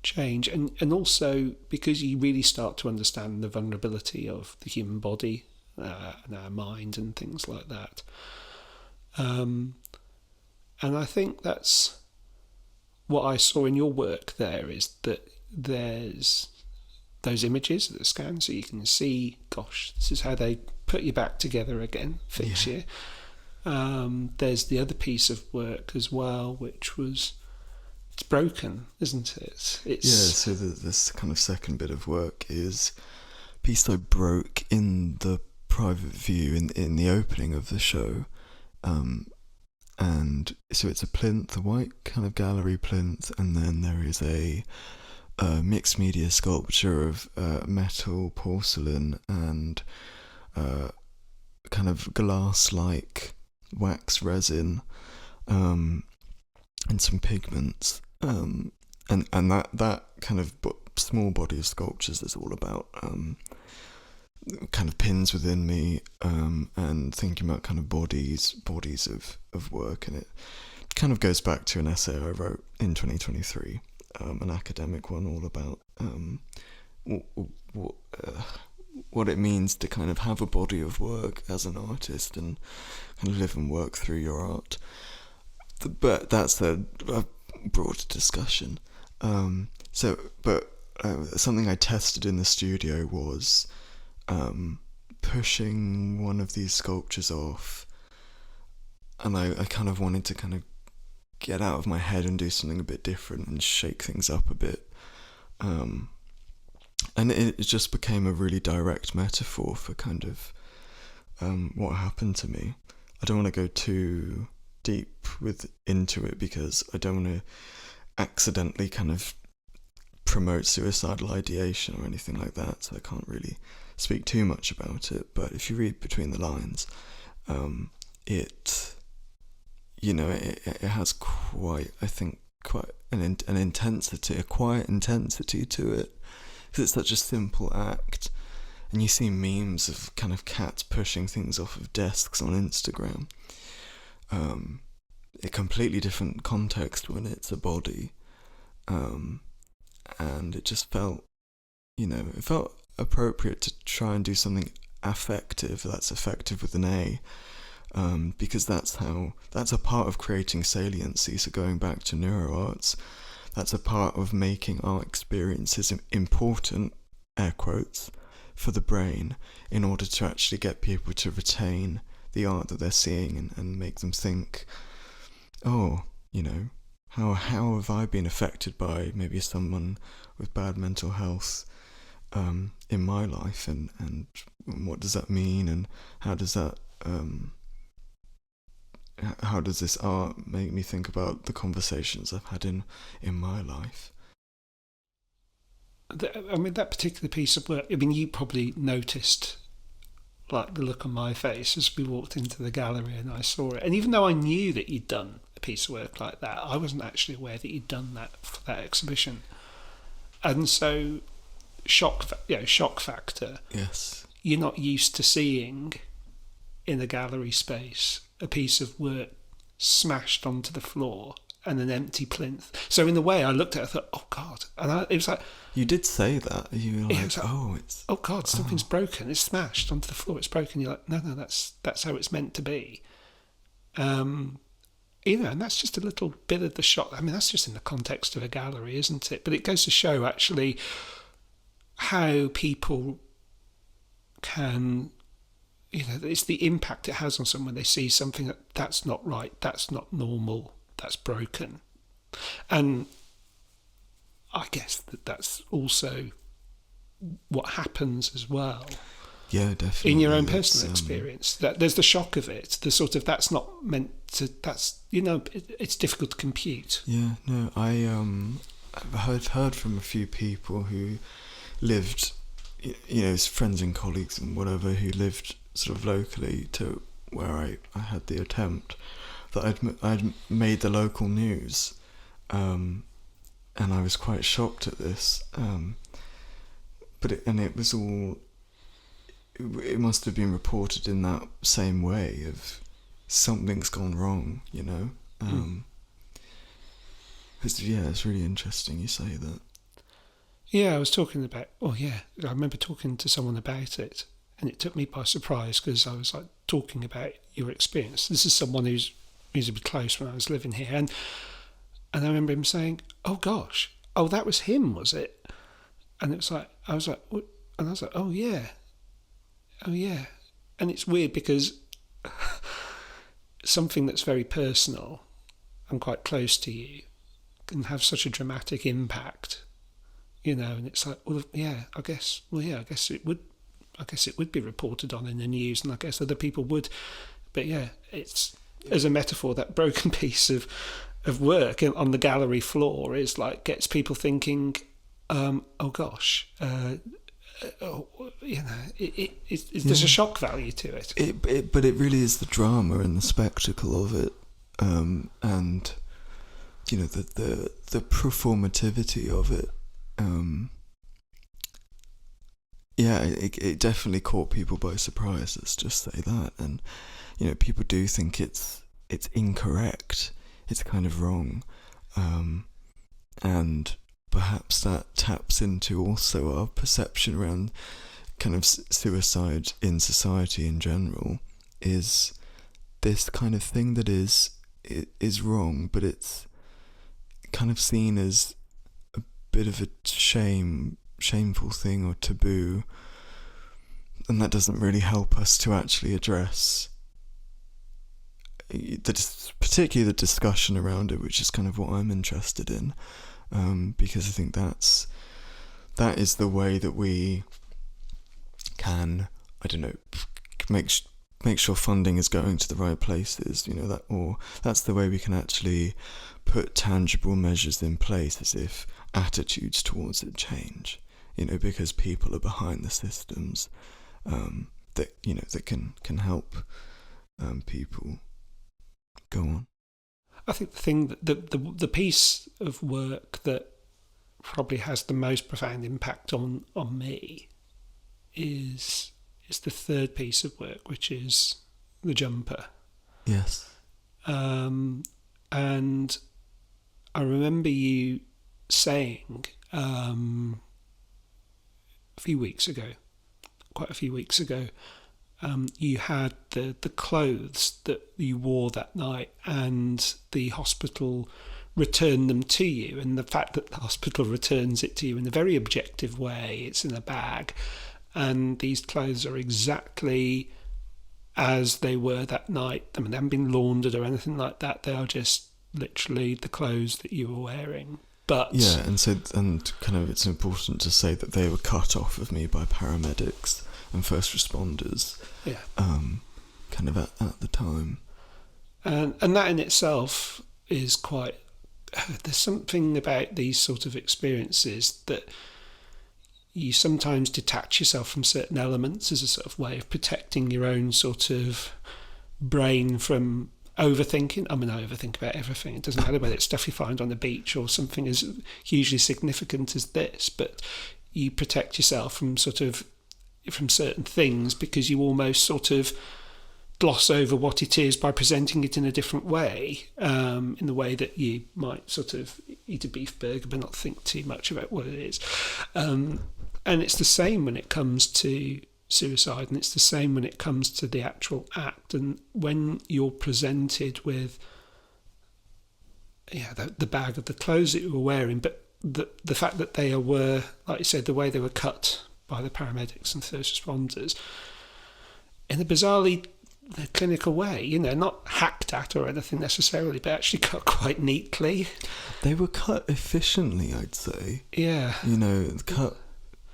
change, and also because you really start to understand the vulnerability of the human body and our mind and things like that. And I think that's what I saw in your work there, is that there's those images, the scan, so you can see, gosh, this is how they put you back together again, fix you. There's the other piece of work as well, which was, it's broken, isn't it? So this kind of second bit of work is a piece I broke in the private view in the opening of the show. And so it's a plinth, a white kind of gallery plinth, and then there is a mixed media sculpture of metal, porcelain, and kind of glass-like wax resin, and some pigments, and that kind of small body of sculptures that's all about kind of pins within me, and thinking about kind of bodies of work. And it kind of goes back to an essay I wrote in 2023, an academic one, all about what it means to kind of have a body of work as an artist and kind of live and work through your art. But that's a broader discussion. Something I tested in the studio was pushing one of these sculptures off, and I kind of wanted to kind of get out of my head and do something a bit different and shake things up a bit. And it just became a really direct metaphor for kind of what happened to me. I don't want to go too deep into it because I don't want to accidentally kind of promote suicidal ideation or anything like that, so I can't really speak too much about it. But if you read between the lines, it has quite an intensity, a quiet intensity to it, because it's such a simple act. And you see memes of kind of cats pushing things off of desks on Instagram. A completely different context when it's a body. And it just felt, it felt appropriate to try and do something affective, that's effective with an A, because that's a part of creating saliency. So going back to neuroarts, that's a part of making our experiences important, air quotes, for the brain, in order to actually get people to retain the art that they're seeing and make them think, how have I been affected by maybe someone with bad mental health in my life, and what does that mean, and how does this art make me think about the conversations I've had in my life? That particular piece of work, you probably noticed like the look on my face as we walked into the gallery and I saw it. And even though I knew that you'd done a piece of work like that, I wasn't actually aware that you'd done that for that exhibition. And so, shock factor. Yes. You're not used to seeing in a gallery space a piece of work smashed onto the floor and an empty plinth. So in the way I looked at it, I thought, oh God. And it was like... You did say that. You were like, oh God, something's broken. It's smashed onto the floor. It's broken. You're like, no, that's how it's meant to be. And that's just a little bit of the shock. That's just in the context of a gallery, isn't it? But it goes to show actually how people can... it's the impact it has on someone when they see something that's not right, that's not normal, that's broken. And I guess that's also what happens as well. Yeah, definitely. In your own personal experience, that there's the shock of it, the sort of that's not meant to. That's it's difficult to compute. Yeah, no, I've heard from a few people who lived, friends and colleagues and whatever, who lived sort of locally to where I had the attempt, that I'd made the local news, and I was quite shocked at this. But it was all. It must have been reported in that same way of something's gone wrong, It's really interesting you say that. Yeah, I was talking about. Oh yeah, I remember talking to someone about it, and it took me by surprise because I was like talking about your experience. This is someone who's reasonably close when I was living here, and I remember him saying, "Oh gosh, that was him, was it?" And it was like I was like, what? And I was like, "Oh yeah." And it's weird because something that's very personal and quite close to you can have such a dramatic impact, and it's like, I guess it would be reported on in the news, and I guess other people would, but it's as a metaphor, that broken piece of work on the gallery floor is like gets people thinking, oh gosh, there's a shock value to it. But it really is the drama and the spectacle of it, and the performativity of it, yeah, it definitely caught people by surprise. Let's just say that. And people do think it's incorrect. It's kind of wrong, and perhaps that taps into also our perception around kind of suicide in society in general. Is this kind of thing that is wrong, but it's kind of seen as a bit of a shameful thing or taboo, and that doesn't really help us to actually address particularly the discussion around it, which is kind of what I'm interested in, because I think that is the way that we can, I don't know, make sure funding is going to the right places, or that's the way we can actually put tangible measures in place, as if attitudes towards it change, because people are behind the systems that can help people go on. I think the thing that the piece of work that probably has the most profound impact on me is the third piece of work, which is the jumper. Yes. And I remember you saying quite a few weeks ago, you had the clothes that you wore that night, and the hospital returned them to you, and the fact that the hospital returns it to you in a very objective way, it's in a bag, and these clothes are exactly as they were that night. I mean, they haven't been laundered or anything like that. They are just literally the clothes that you were wearing. But yeah, and kind of it's important to say that they were cut off of me by paramedics and first responders. Yeah. Kind of at the time. And that in itself is quite. There's something about these sort of experiences that you sometimes detach yourself from certain elements as a sort of way of protecting your own sort of brain from overthinking. I mean, I overthink about everything. It doesn't matter whether it's stuff you find on the beach or something as hugely significant as this, but you protect yourself from certain things because you almost sort of gloss over what it is by presenting it in a different way, in the way that you might sort of eat a beef burger but not think too much about what it is. And it's the same when it comes to suicide, and it's the same when it comes to the actual act. And when you're presented with the bag of the clothes that you were wearing, but the fact that they were, like you said, the way they were cut by the paramedics and first responders in a bizarrely clinical way, not hacked at or anything necessarily, but actually cut quite neatly. They were cut efficiently, I'd say. Yeah. Cut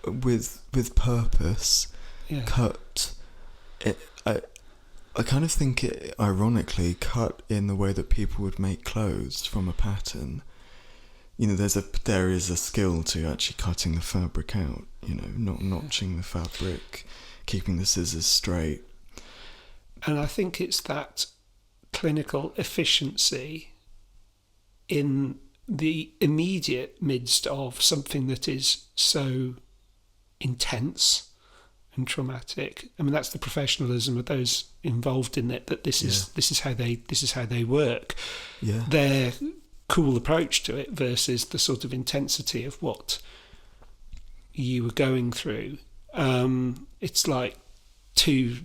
with purpose. Yeah. Cut. I kind of think it ironically cut in the way that people would make clothes from a pattern. There is a skill to actually cutting the fabric out. Not notching the fabric, keeping the scissors straight. And I think it's that clinical efficiency in the immediate midst of something that is so intense and traumatic. I mean, that's the professionalism of those involved in it. That this is how they work. Yeah. Their cool approach to it versus the sort of intensity of what you were going through. It's like two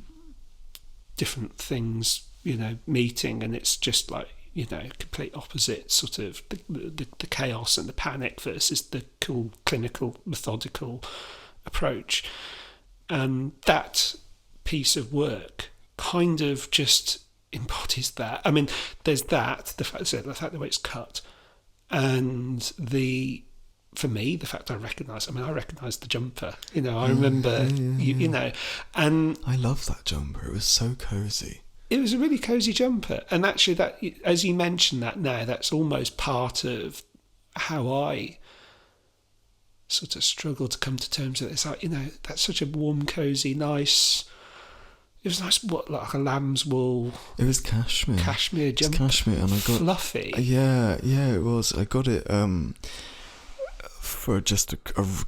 different things, meeting, and it's just like, complete opposite sort of the chaos and the panic versus the cool, clinical, methodical approach. And that piece of work kind of just embodies that. I mean, there's that, the fact the way it's cut, and for me, the fact I recognise the jumper. I remember, and I love that jumper. It was so cosy. It was a really cosy jumper, and actually, that, as you mention that now, that's almost part of how I sort of struggle to come to terms with it. It's like, that's such a warm, cosy, nice. It was nice, like a lamb's wool. It was cashmere. Cashmere jumper. Cashmere, and I got fluffy. Yeah, it was. I got it for just a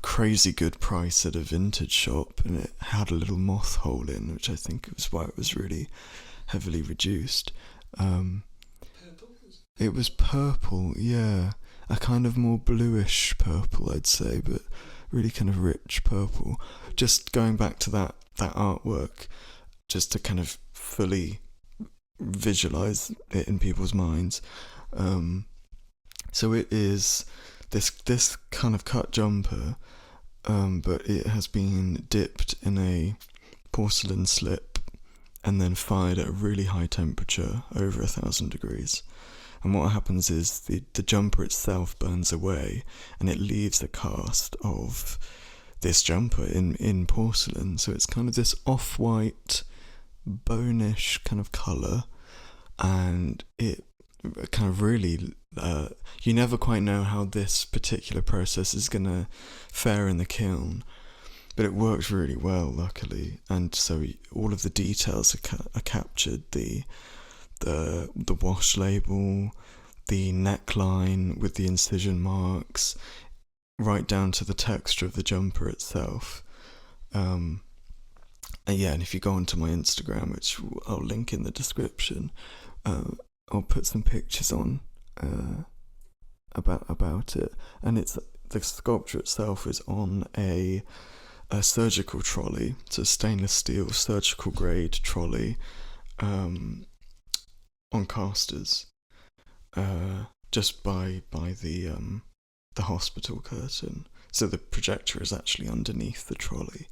crazy good price at a vintage shop, and it had a little moth hole in, which I think was why it was really heavily reduced. It was purple, yeah, a kind of more bluish purple, I'd say, but really kind of rich purple. Just going back to that artwork, just to kind of fully visualize it in people's minds. So it is this kind of cut jumper, but it has been dipped in a porcelain slip and then fired at a really high temperature, over 1,000 degrees. And what happens is the jumper itself burns away, and it leaves a cast of this jumper in porcelain. So it's kind of this off-white, bonish kind of colour, and it kind of really you never quite know how this particular process is going to fare in the kiln, but it works really well, luckily. And so all of the details are captured, the wash label, the neckline with the incision marks, right down to the texture of the jumper itself. And if you go onto my Instagram, which I'll link in the description, I'll put some pictures on about it. And it's the sculpture itself is on a surgical trolley, so stainless steel surgical grade trolley, on casters, just by the hospital curtain. So the projector is actually underneath the trolley.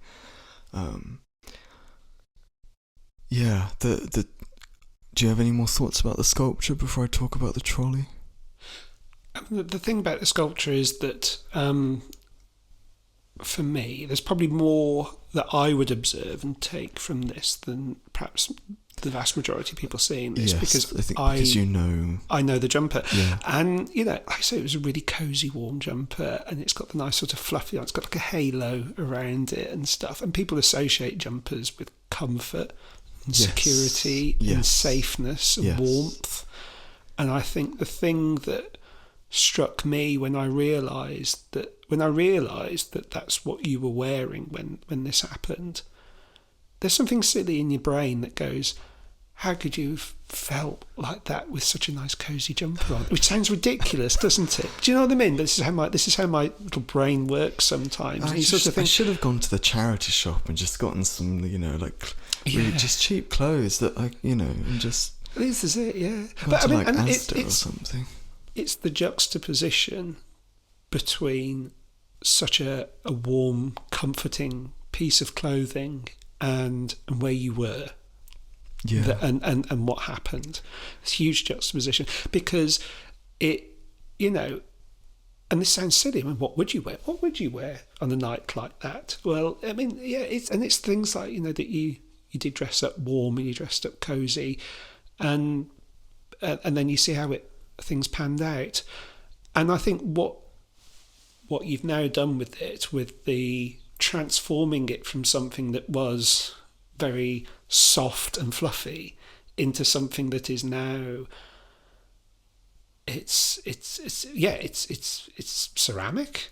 Do you have any more thoughts about the sculpture before I talk about the trolley? The thing about the sculpture is that, for me, there's probably more that I would observe and take from this than perhaps the vast majority of people seeing this. Yes, because I know the jumper. Yeah. And, like I say, it was a really cosy, warm jumper, and it's got the nice sort of fluffy, it's got like a halo around it and stuff. And people associate jumpers with comfort and security and safeness and warmth. And I think the thing that struck me when I realised that that's what you were wearing when this happened, there's something silly in your brain that goes, how could you have felt like that with such a nice cosy jumper on? Which sounds ridiculous, doesn't it? Do you know what I mean? This is how my little brain works sometimes. I should have gone to the charity shop and just gotten some, really just cheap clothes that and just. This is it, yeah. But I mean, Asda or something. It's the juxtaposition between such a warm, comforting piece of clothing and where you were. Yeah. And what happened. It's a huge juxtaposition because it, and this sounds silly. I mean, what would you wear? What would you wear on a night like that? Well, I mean, it's things like, that you did dress up warm and you dressed up cosy, and then you see how things panned out. And I think what you've now done with it, with the transforming it from something that was very soft and fluffy into something that is now it's ceramic,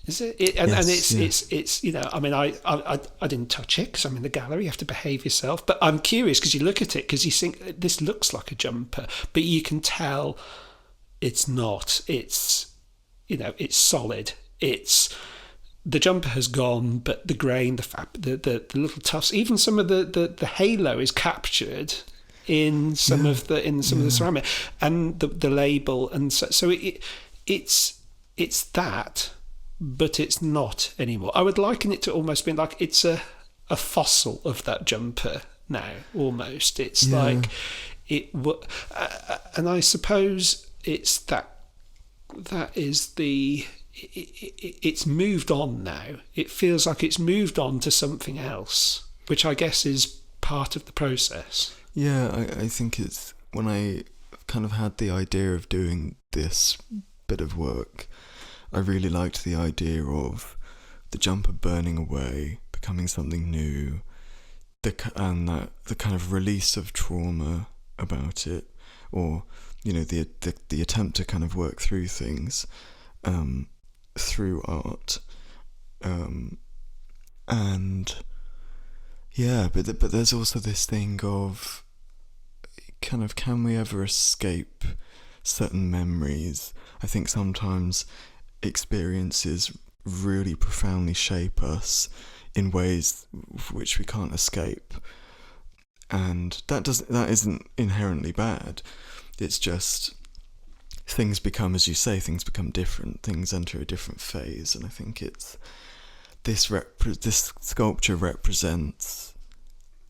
is it? It's I mean, I didn't touch it because I'm in the gallery. You have to behave yourself, but I'm curious because you look at it because you think this looks like a jumper, but you can tell it's not. It's it's solid. The jumper has gone, but the grain, the little tufts, even some of the halo is captured in some of the ceramic, and the label, and so it's that, but it's not anymore. I would liken it to almost being like it's a fossil of that jumper now. Almost, it's like it. And I suppose it's that is the. It's moved on now. It feels like it's moved on to something else, which I guess is part of the process. Yeah, I think it's when I kind of had the idea of doing this bit of work, I really liked the idea of the jumper burning away, becoming something new, the kind of release of trauma about it, or the attempt to kind of work through things. through art, and yeah, but there's also this thing of kind of, can we ever escape certain memories? I think sometimes experiences really profoundly shape us in ways which we can't escape, and that isn't inherently bad. It's just things become, as you say, things become different. Things enter a different phase, and I think it's this sculpture represents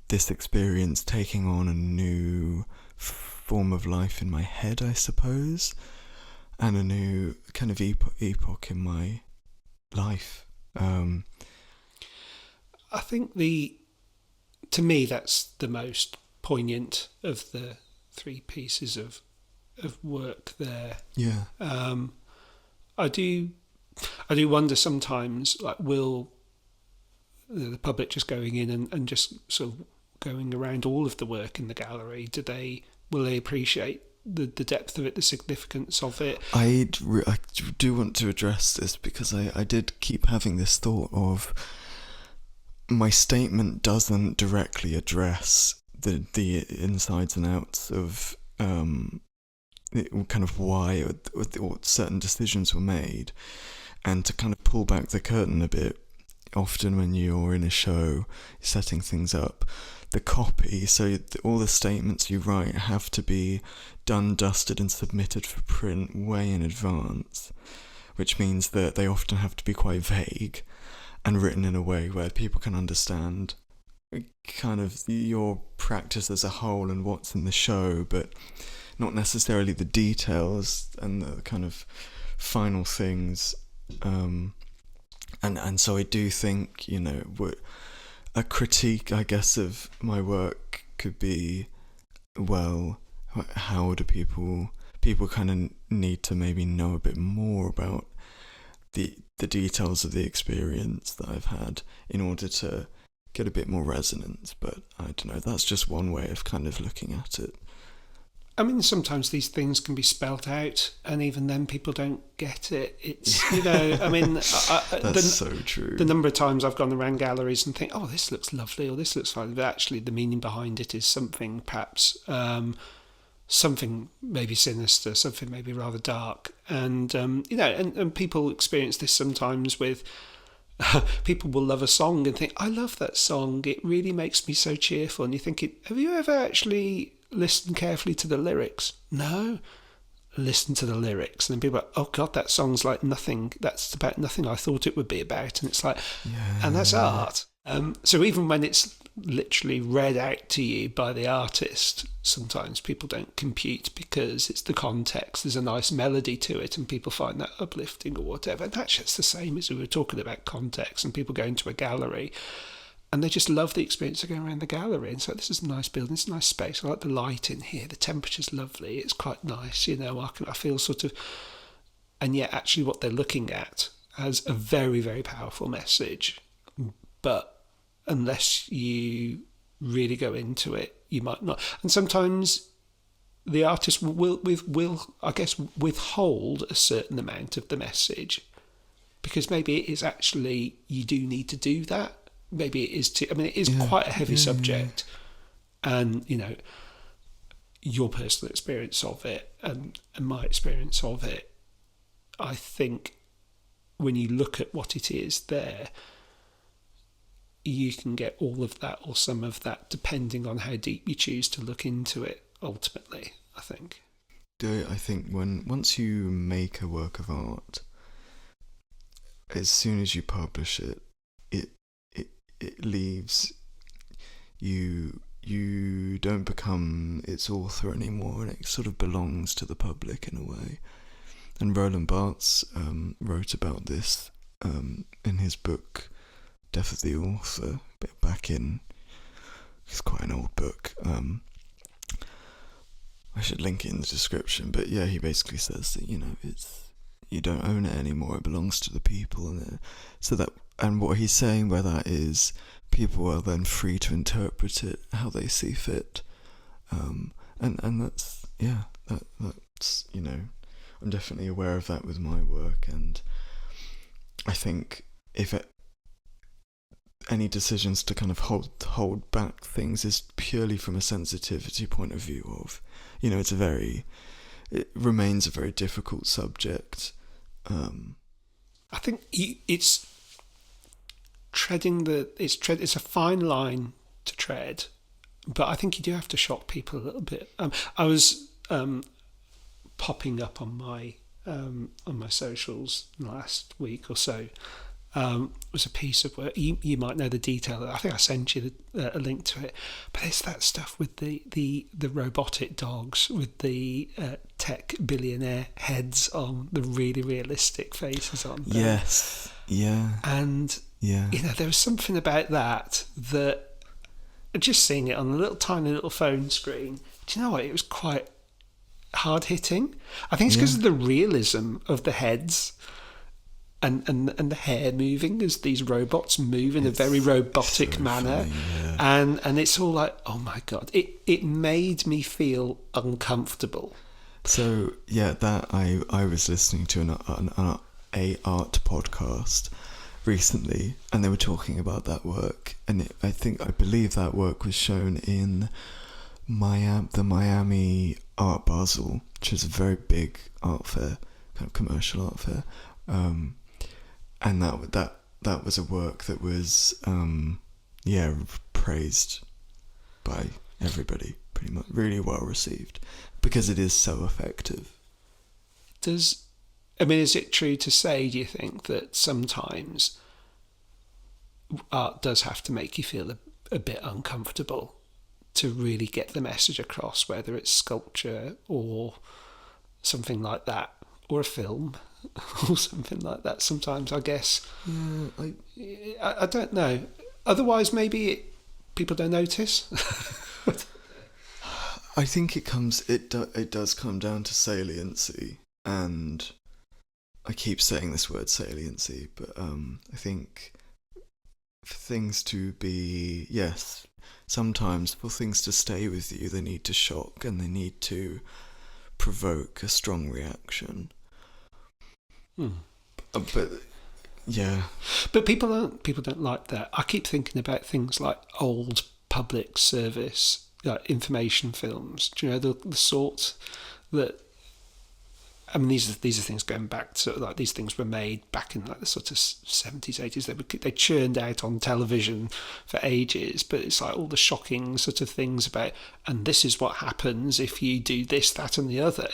this experience taking on a new form of life in my head, I suppose, and a new kind of epoch in my life. I think to me, that's the most poignant of the three pieces of work there. Yeah. I do wonder sometimes, like, will the public just going in and just sort of going around all of the work in the gallery, will they appreciate the depth of it, the significance of it? I do want to address this, because I did keep having this thought of, my statement doesn't directly address the insides and outs of kind of why or certain decisions were made, and to kind of pull back the curtain a bit. Often when you're in a show setting things up, the copy, so all the statements you write have to be done, dusted and submitted for print way in advance, which means that they often have to be quite vague and written in a way where people can understand kind of your practice as a whole and what's in the show, but not necessarily the details and the kind of final things. And so I do think, a critique, I guess, of my work could be, well, how do people kind of need to maybe know a bit more about the details of the experience that I've had in order to get a bit more resonance. But I don't know, that's just one way of kind of looking at it. I mean, sometimes these things can be spelt out, and even then people don't get it. It's, I mean... That's so true. The number of times I've gone around galleries and think, oh, this looks lovely, or this looks fine, but actually the meaning behind it is something perhaps... something maybe sinister, something maybe rather dark. And, and people experience this sometimes with... people will love a song and think, I love that song, it really makes me so cheerful. And you think, have you ever actually... listen carefully to the lyrics? No. Listen to the lyrics. And then people are like, oh God, that song's like nothing. That's about nothing I thought it would be about. And it's like, and that's art. So even when it's literally read out to you by the artist, sometimes people don't compute because it's the context. There's a nice melody to it and people find that uplifting or whatever. And that's just the same as we were talking about context and people going to a gallery. And they just love the experience of going around the gallery. And so this is a nice building, it's a nice space. I like the light in here. The temperature's lovely. It's quite nice. I feel sort of... And yet actually what they're looking at has a very, very powerful message. But unless you really go into it, you might not. And sometimes the artist will I guess, withhold a certain amount of the message. Because maybe it is actually, you do need to do that. Maybe it is too... I mean, it is quite a heavy subject. And, your personal experience of it and my experience of it, I think when you look at what it is there, you can get all of that or some of that depending on how deep you choose to look into it, ultimately, I think. I think once you make a work of art, as soon as you publish it, it leaves you don't become its author anymore, and it sort of belongs to the public in a way. And Roland Barthes wrote about this in his book Death of the Author, back in... It's quite an old book. I should link it in the description, but yeah, he basically says that, it's... You don't own it anymore, it belongs to the people, and what he's saying by that is people are then free to interpret it how they see fit, and that's that's I'm definitely aware of that with my work, and I think if any decisions to kind of hold back things is purely from a sensitivity point of view of, it remains a very difficult subject. I think it's it's a fine line to tread, but I think you do have to shock people a little bit. I was popping up on my socials last week or so. Was a piece of work. You might know the detail. I think I sent you a link to it. But it's that stuff with the robotic dogs with the tech billionaire heads on, the really realistic faces on them. Yes. Yeah. And there was something about that just seeing it on a tiny little phone screen. Do you know what? It was quite hard hitting. I think it's because of the realism of the heads. And the hair moving as these robots move in a very robotic manner. Funny, yeah. And it's all like, oh my God, it made me feel uncomfortable. So that I was listening to an art podcast recently, and they were talking about that work, and I believe that work was shown in the Miami Art Basel, which is a very big art fair, kind of commercial art fair. And that was a work that was praised by everybody, pretty much, really well received, because it is so effective. Is it true to say, do you think, that sometimes art does have to make you feel a bit uncomfortable to really get the message across, whether it's sculpture or something like that, or a film or something like that? Sometimes, I guess. I don't know. Otherwise, maybe people don't notice. I think it does come down to saliency, and I keep saying this word saliency, but I think for things to be, sometimes for things to stay with you, they need to shock and they need to provoke a strong reaction. But people don't like that. I keep thinking about things like old public service, like information films. Do you know the sort that? I mean, these are things going back to, like, these things were made back in like the sort of 70s, 80s. They churned out on television for ages, but it's like all the shocking sort of things about, and this is what happens if you do this, that, and the other.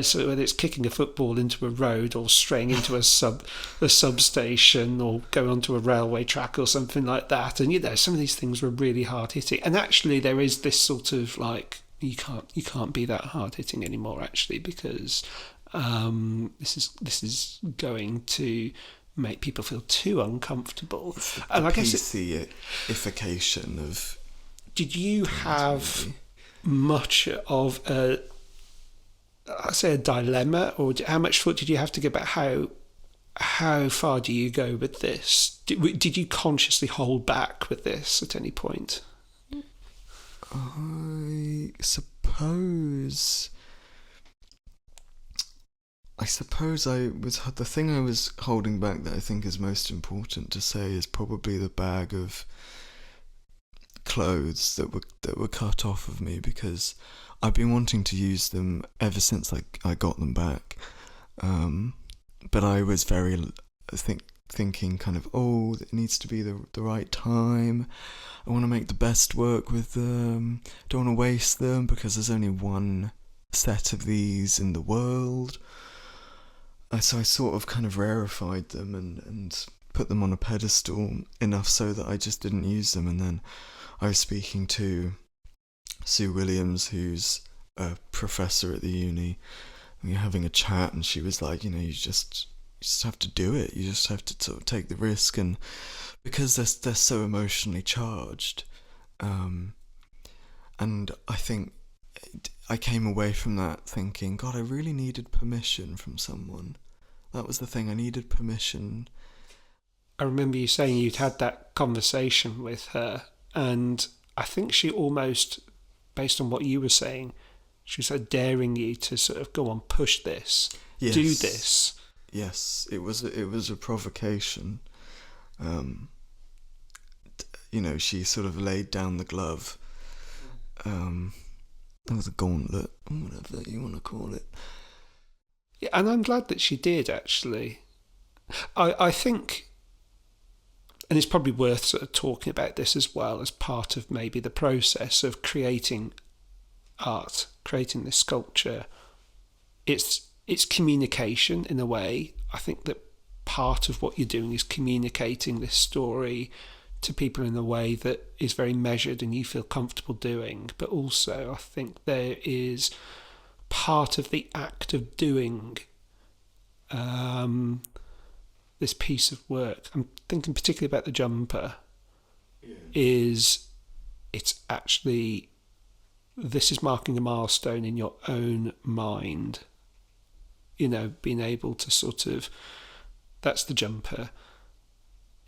So whether it's kicking a football into a road or straying into a substation or going onto a railway track or something like that, and some of these things were really hard hitting. And actually, there is this sort of like, you can't be that hard hitting anymore, actually, because this is going to make people feel too uncomfortable. And I guess PC-ification of. Did you have much of a dilemma, or how much thought did you have to give about how far do you go with this? Did you consciously hold back with this at any point? I suppose the thing I was holding back that I think is most important to say is probably the bag of clothes that were cut off of me, because I've been wanting to use them ever since I got them back. But I was very thinking kind of, it needs to be the right time. I want to make the best work with them. Don't want to waste them because there's only one set of these in the world. So I sort of kind of rarefied them and put them on a pedestal enough so that I just didn't use them. And then I was speaking to Sue Williams, who's a professor at the uni. We were having a chat, and she was like, you just have to do it. You just have to sort of take the risk, and because they're so emotionally charged, and I think I came away from that thinking, God, I really needed permission from someone. That was the thing. I needed permission. I remember you saying you'd had that conversation with her, and I think she almost, based on what you were saying, she was sort of daring you to sort of go on, push this, do this. Yes, it was a provocation. Um, she sort of laid down the glove. Or the gauntlet, or whatever you want to call it. Yeah, and I'm glad that she did, actually. I think, and it's probably worth sort of talking about this as well as part of maybe the process of creating art, creating this sculpture. It's communication in a way. I think that part of what you're doing is communicating this story to people in a way that is very measured and you feel comfortable doing. But also, I think there is part of the act of doing this piece of work. I'm thinking particularly about the jumper. Yeah. It's actually, this is marking a milestone in your own mind. Being able to sort of, that's the jumper.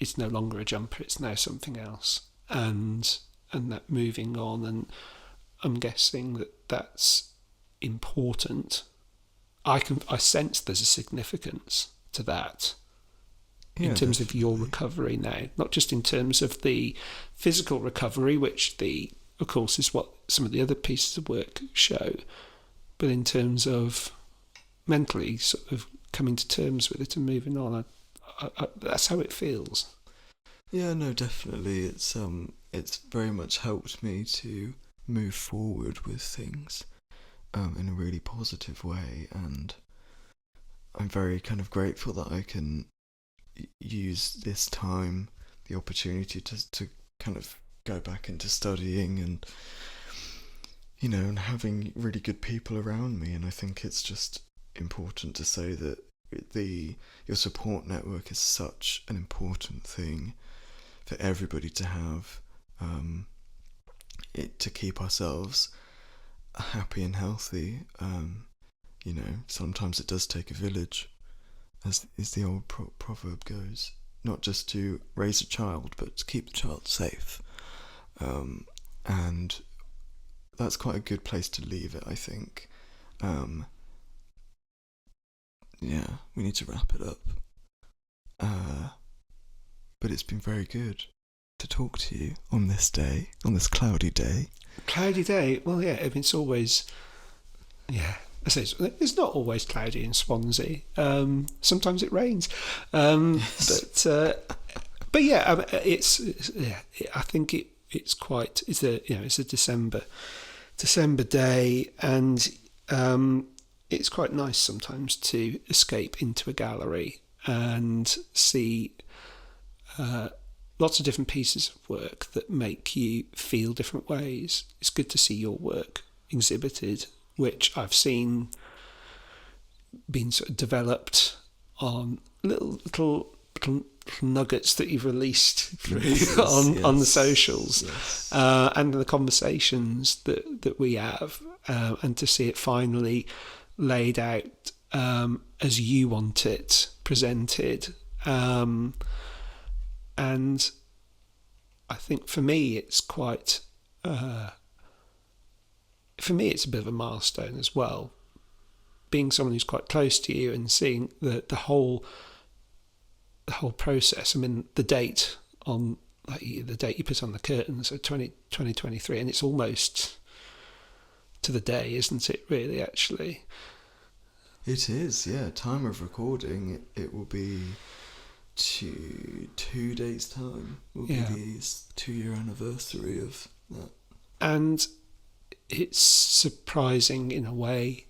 It's no longer a jumper, it's now something else. And that moving on, and I'm guessing that that's important. I sense there's a significance to that in terms of your recovery now, not just in terms of the physical recovery, which of course is what some of the other pieces of work show, but in terms of mentally sort of coming to terms with it and moving on. That's how it feels. Yeah, no, definitely. It's very much helped me to move forward with things in a really positive way, and I'm very kind of grateful that I can use this time, the opportunity to kind of go back into studying and and having really good people around me. And I think it's just important to say that your support network is such an important thing for everybody to have, to keep ourselves happy and healthy. Sometimes it does take a village, as the old proverb goes, not just to raise a child but to keep the child safe, and that's quite a good place to leave it, I think. Yeah, we need to wrap it up. But it's been very good to talk to you on this day, on this cloudy day. Cloudy day? Well, yeah, it's always... Yeah, I say it's not always cloudy in Swansea. Sometimes it rains. Yes. But yeah, I think it's quite... It's a December day, and it's quite nice sometimes to escape into a gallery and see lots of different pieces of work that make you feel different ways. It's good to see your work exhibited, which I've seen being sort of developed on little nuggets that you've released on the socials, yes. And the conversations that we have, and to see it finally laid out as you want it presented. And I think for me it's quite... for me it's a bit of a milestone as well, being someone who's quite close to you and seeing the whole process. I mean, the date you put on the curtain, so 2023, and it's almost to the day, isn't it, really, actually? It is, yeah. Time of recording, it will be 2 days' time will be the 2-year anniversary of that. And it's surprising in a way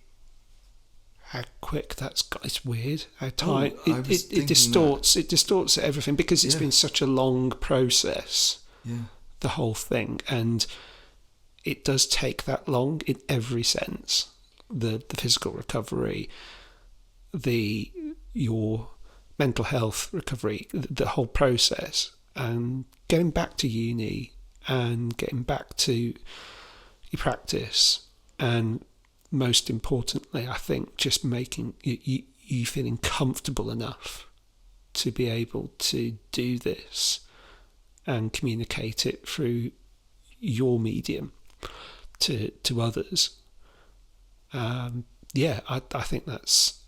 how quick that's got. It's weird how time it distorts everything, because it's been such a long process. Yeah, the whole thing, and it does take that long in every sense. The physical recovery, your mental health recovery, the whole process, and getting back to uni and getting back to your practice, and most importantly, I think, just making you feeling comfortable enough to be able to do this and communicate it through your medium to others. I think that's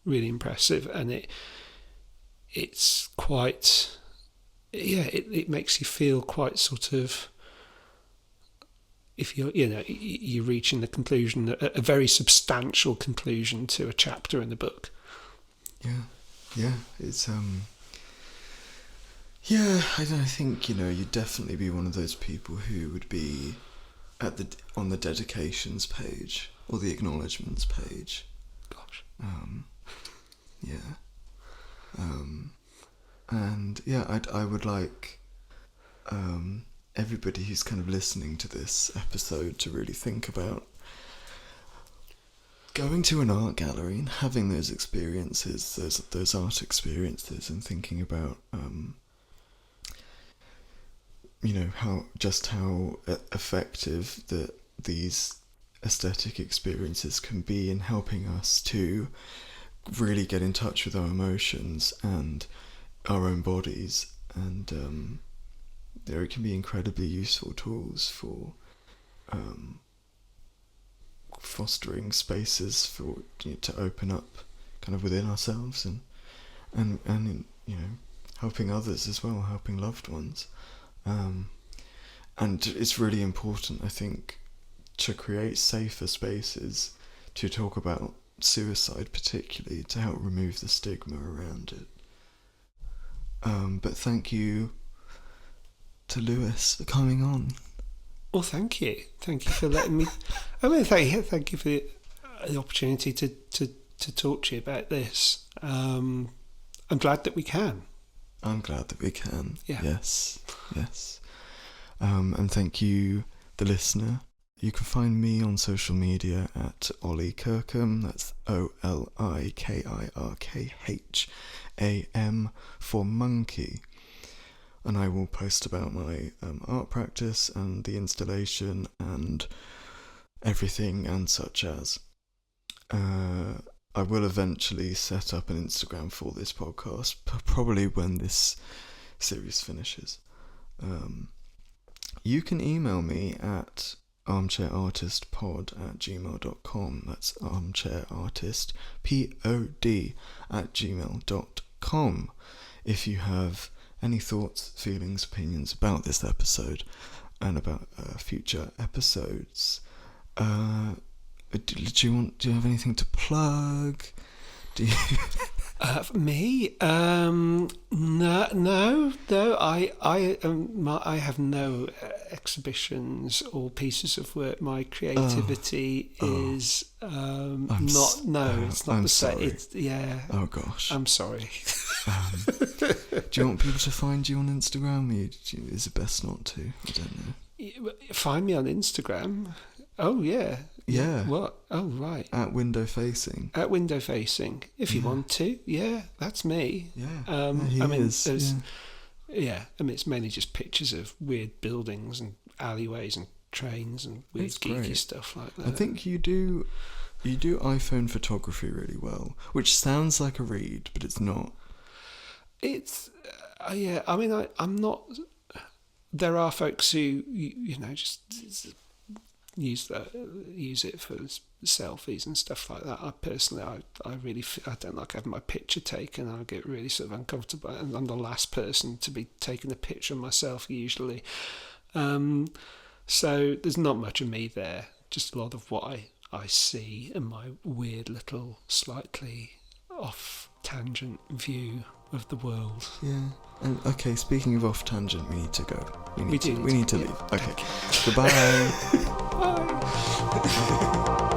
really impressive, and it's quite, it makes you feel quite sort of, if you're reaching the conclusion, a very substantial conclusion to a chapter in the book. It's I think you'd definitely be one of those people who would be on the dedications page or the acknowledgements page. Gosh. I would like everybody who's kind of listening to this episode to really think about going to an art gallery and having those experiences, those art experiences, and thinking about how effective that these aesthetic experiences can be in helping us to really get in touch with our emotions and our own bodies, and it can be incredibly useful tools for fostering spaces to open up kind of within ourselves and helping others as well, helping loved ones. And it's really important, I think, to create safer spaces to talk about suicide, particularly to help remove the stigma around it. But thank you to Lewis for coming on. Well, thank you for letting me. Thank you for the opportunity to talk to you about this. I'm glad that we can. I'm glad that we can. Yeah. Yes. And thank you, the listener. You can find me on social media at Ollie Kirkham. That's OLIKIRKHAM for monkey. And I will post about my art practice and the installation and everything and such as. I will eventually set up an Instagram for this podcast, probably when this series finishes. You can email me at armchairartistpod@gmail.com. That's armchairartistpod@gmail.com. If you have any thoughts, feelings, opinions about this episode and about future episodes, do you have anything to plug? Do you? Me? No. I have no exhibitions or pieces of work. My creativity is not. No, it's not I'm the same. sorry. Oh gosh. I'm sorry. Do you want people to find you on Instagram? Is it best not to? I don't know. Find me on Instagram. Oh yeah. Yeah. What? Oh right. At window facing. If you want to. Yeah, that's me. Yeah. It's mainly just pictures of weird buildings and alleyways and trains and weird That's geeky great. stuff like that. I think you do iPhone photography really well, which sounds like a read, but it's not. It's I'm not. There are folks who just use it for selfies and stuff like that. I personally, I don't like having my picture taken. I get really sort of uncomfortable, and I'm the last person to be taking a picture of myself usually. So there's not much of me there. Just a lot of what I see and my weird little, slightly off tangent view of the world. Yeah. And okay, speaking of off tangent, we need to go. We need to leave. Okay. Okay. Goodbye. Bye.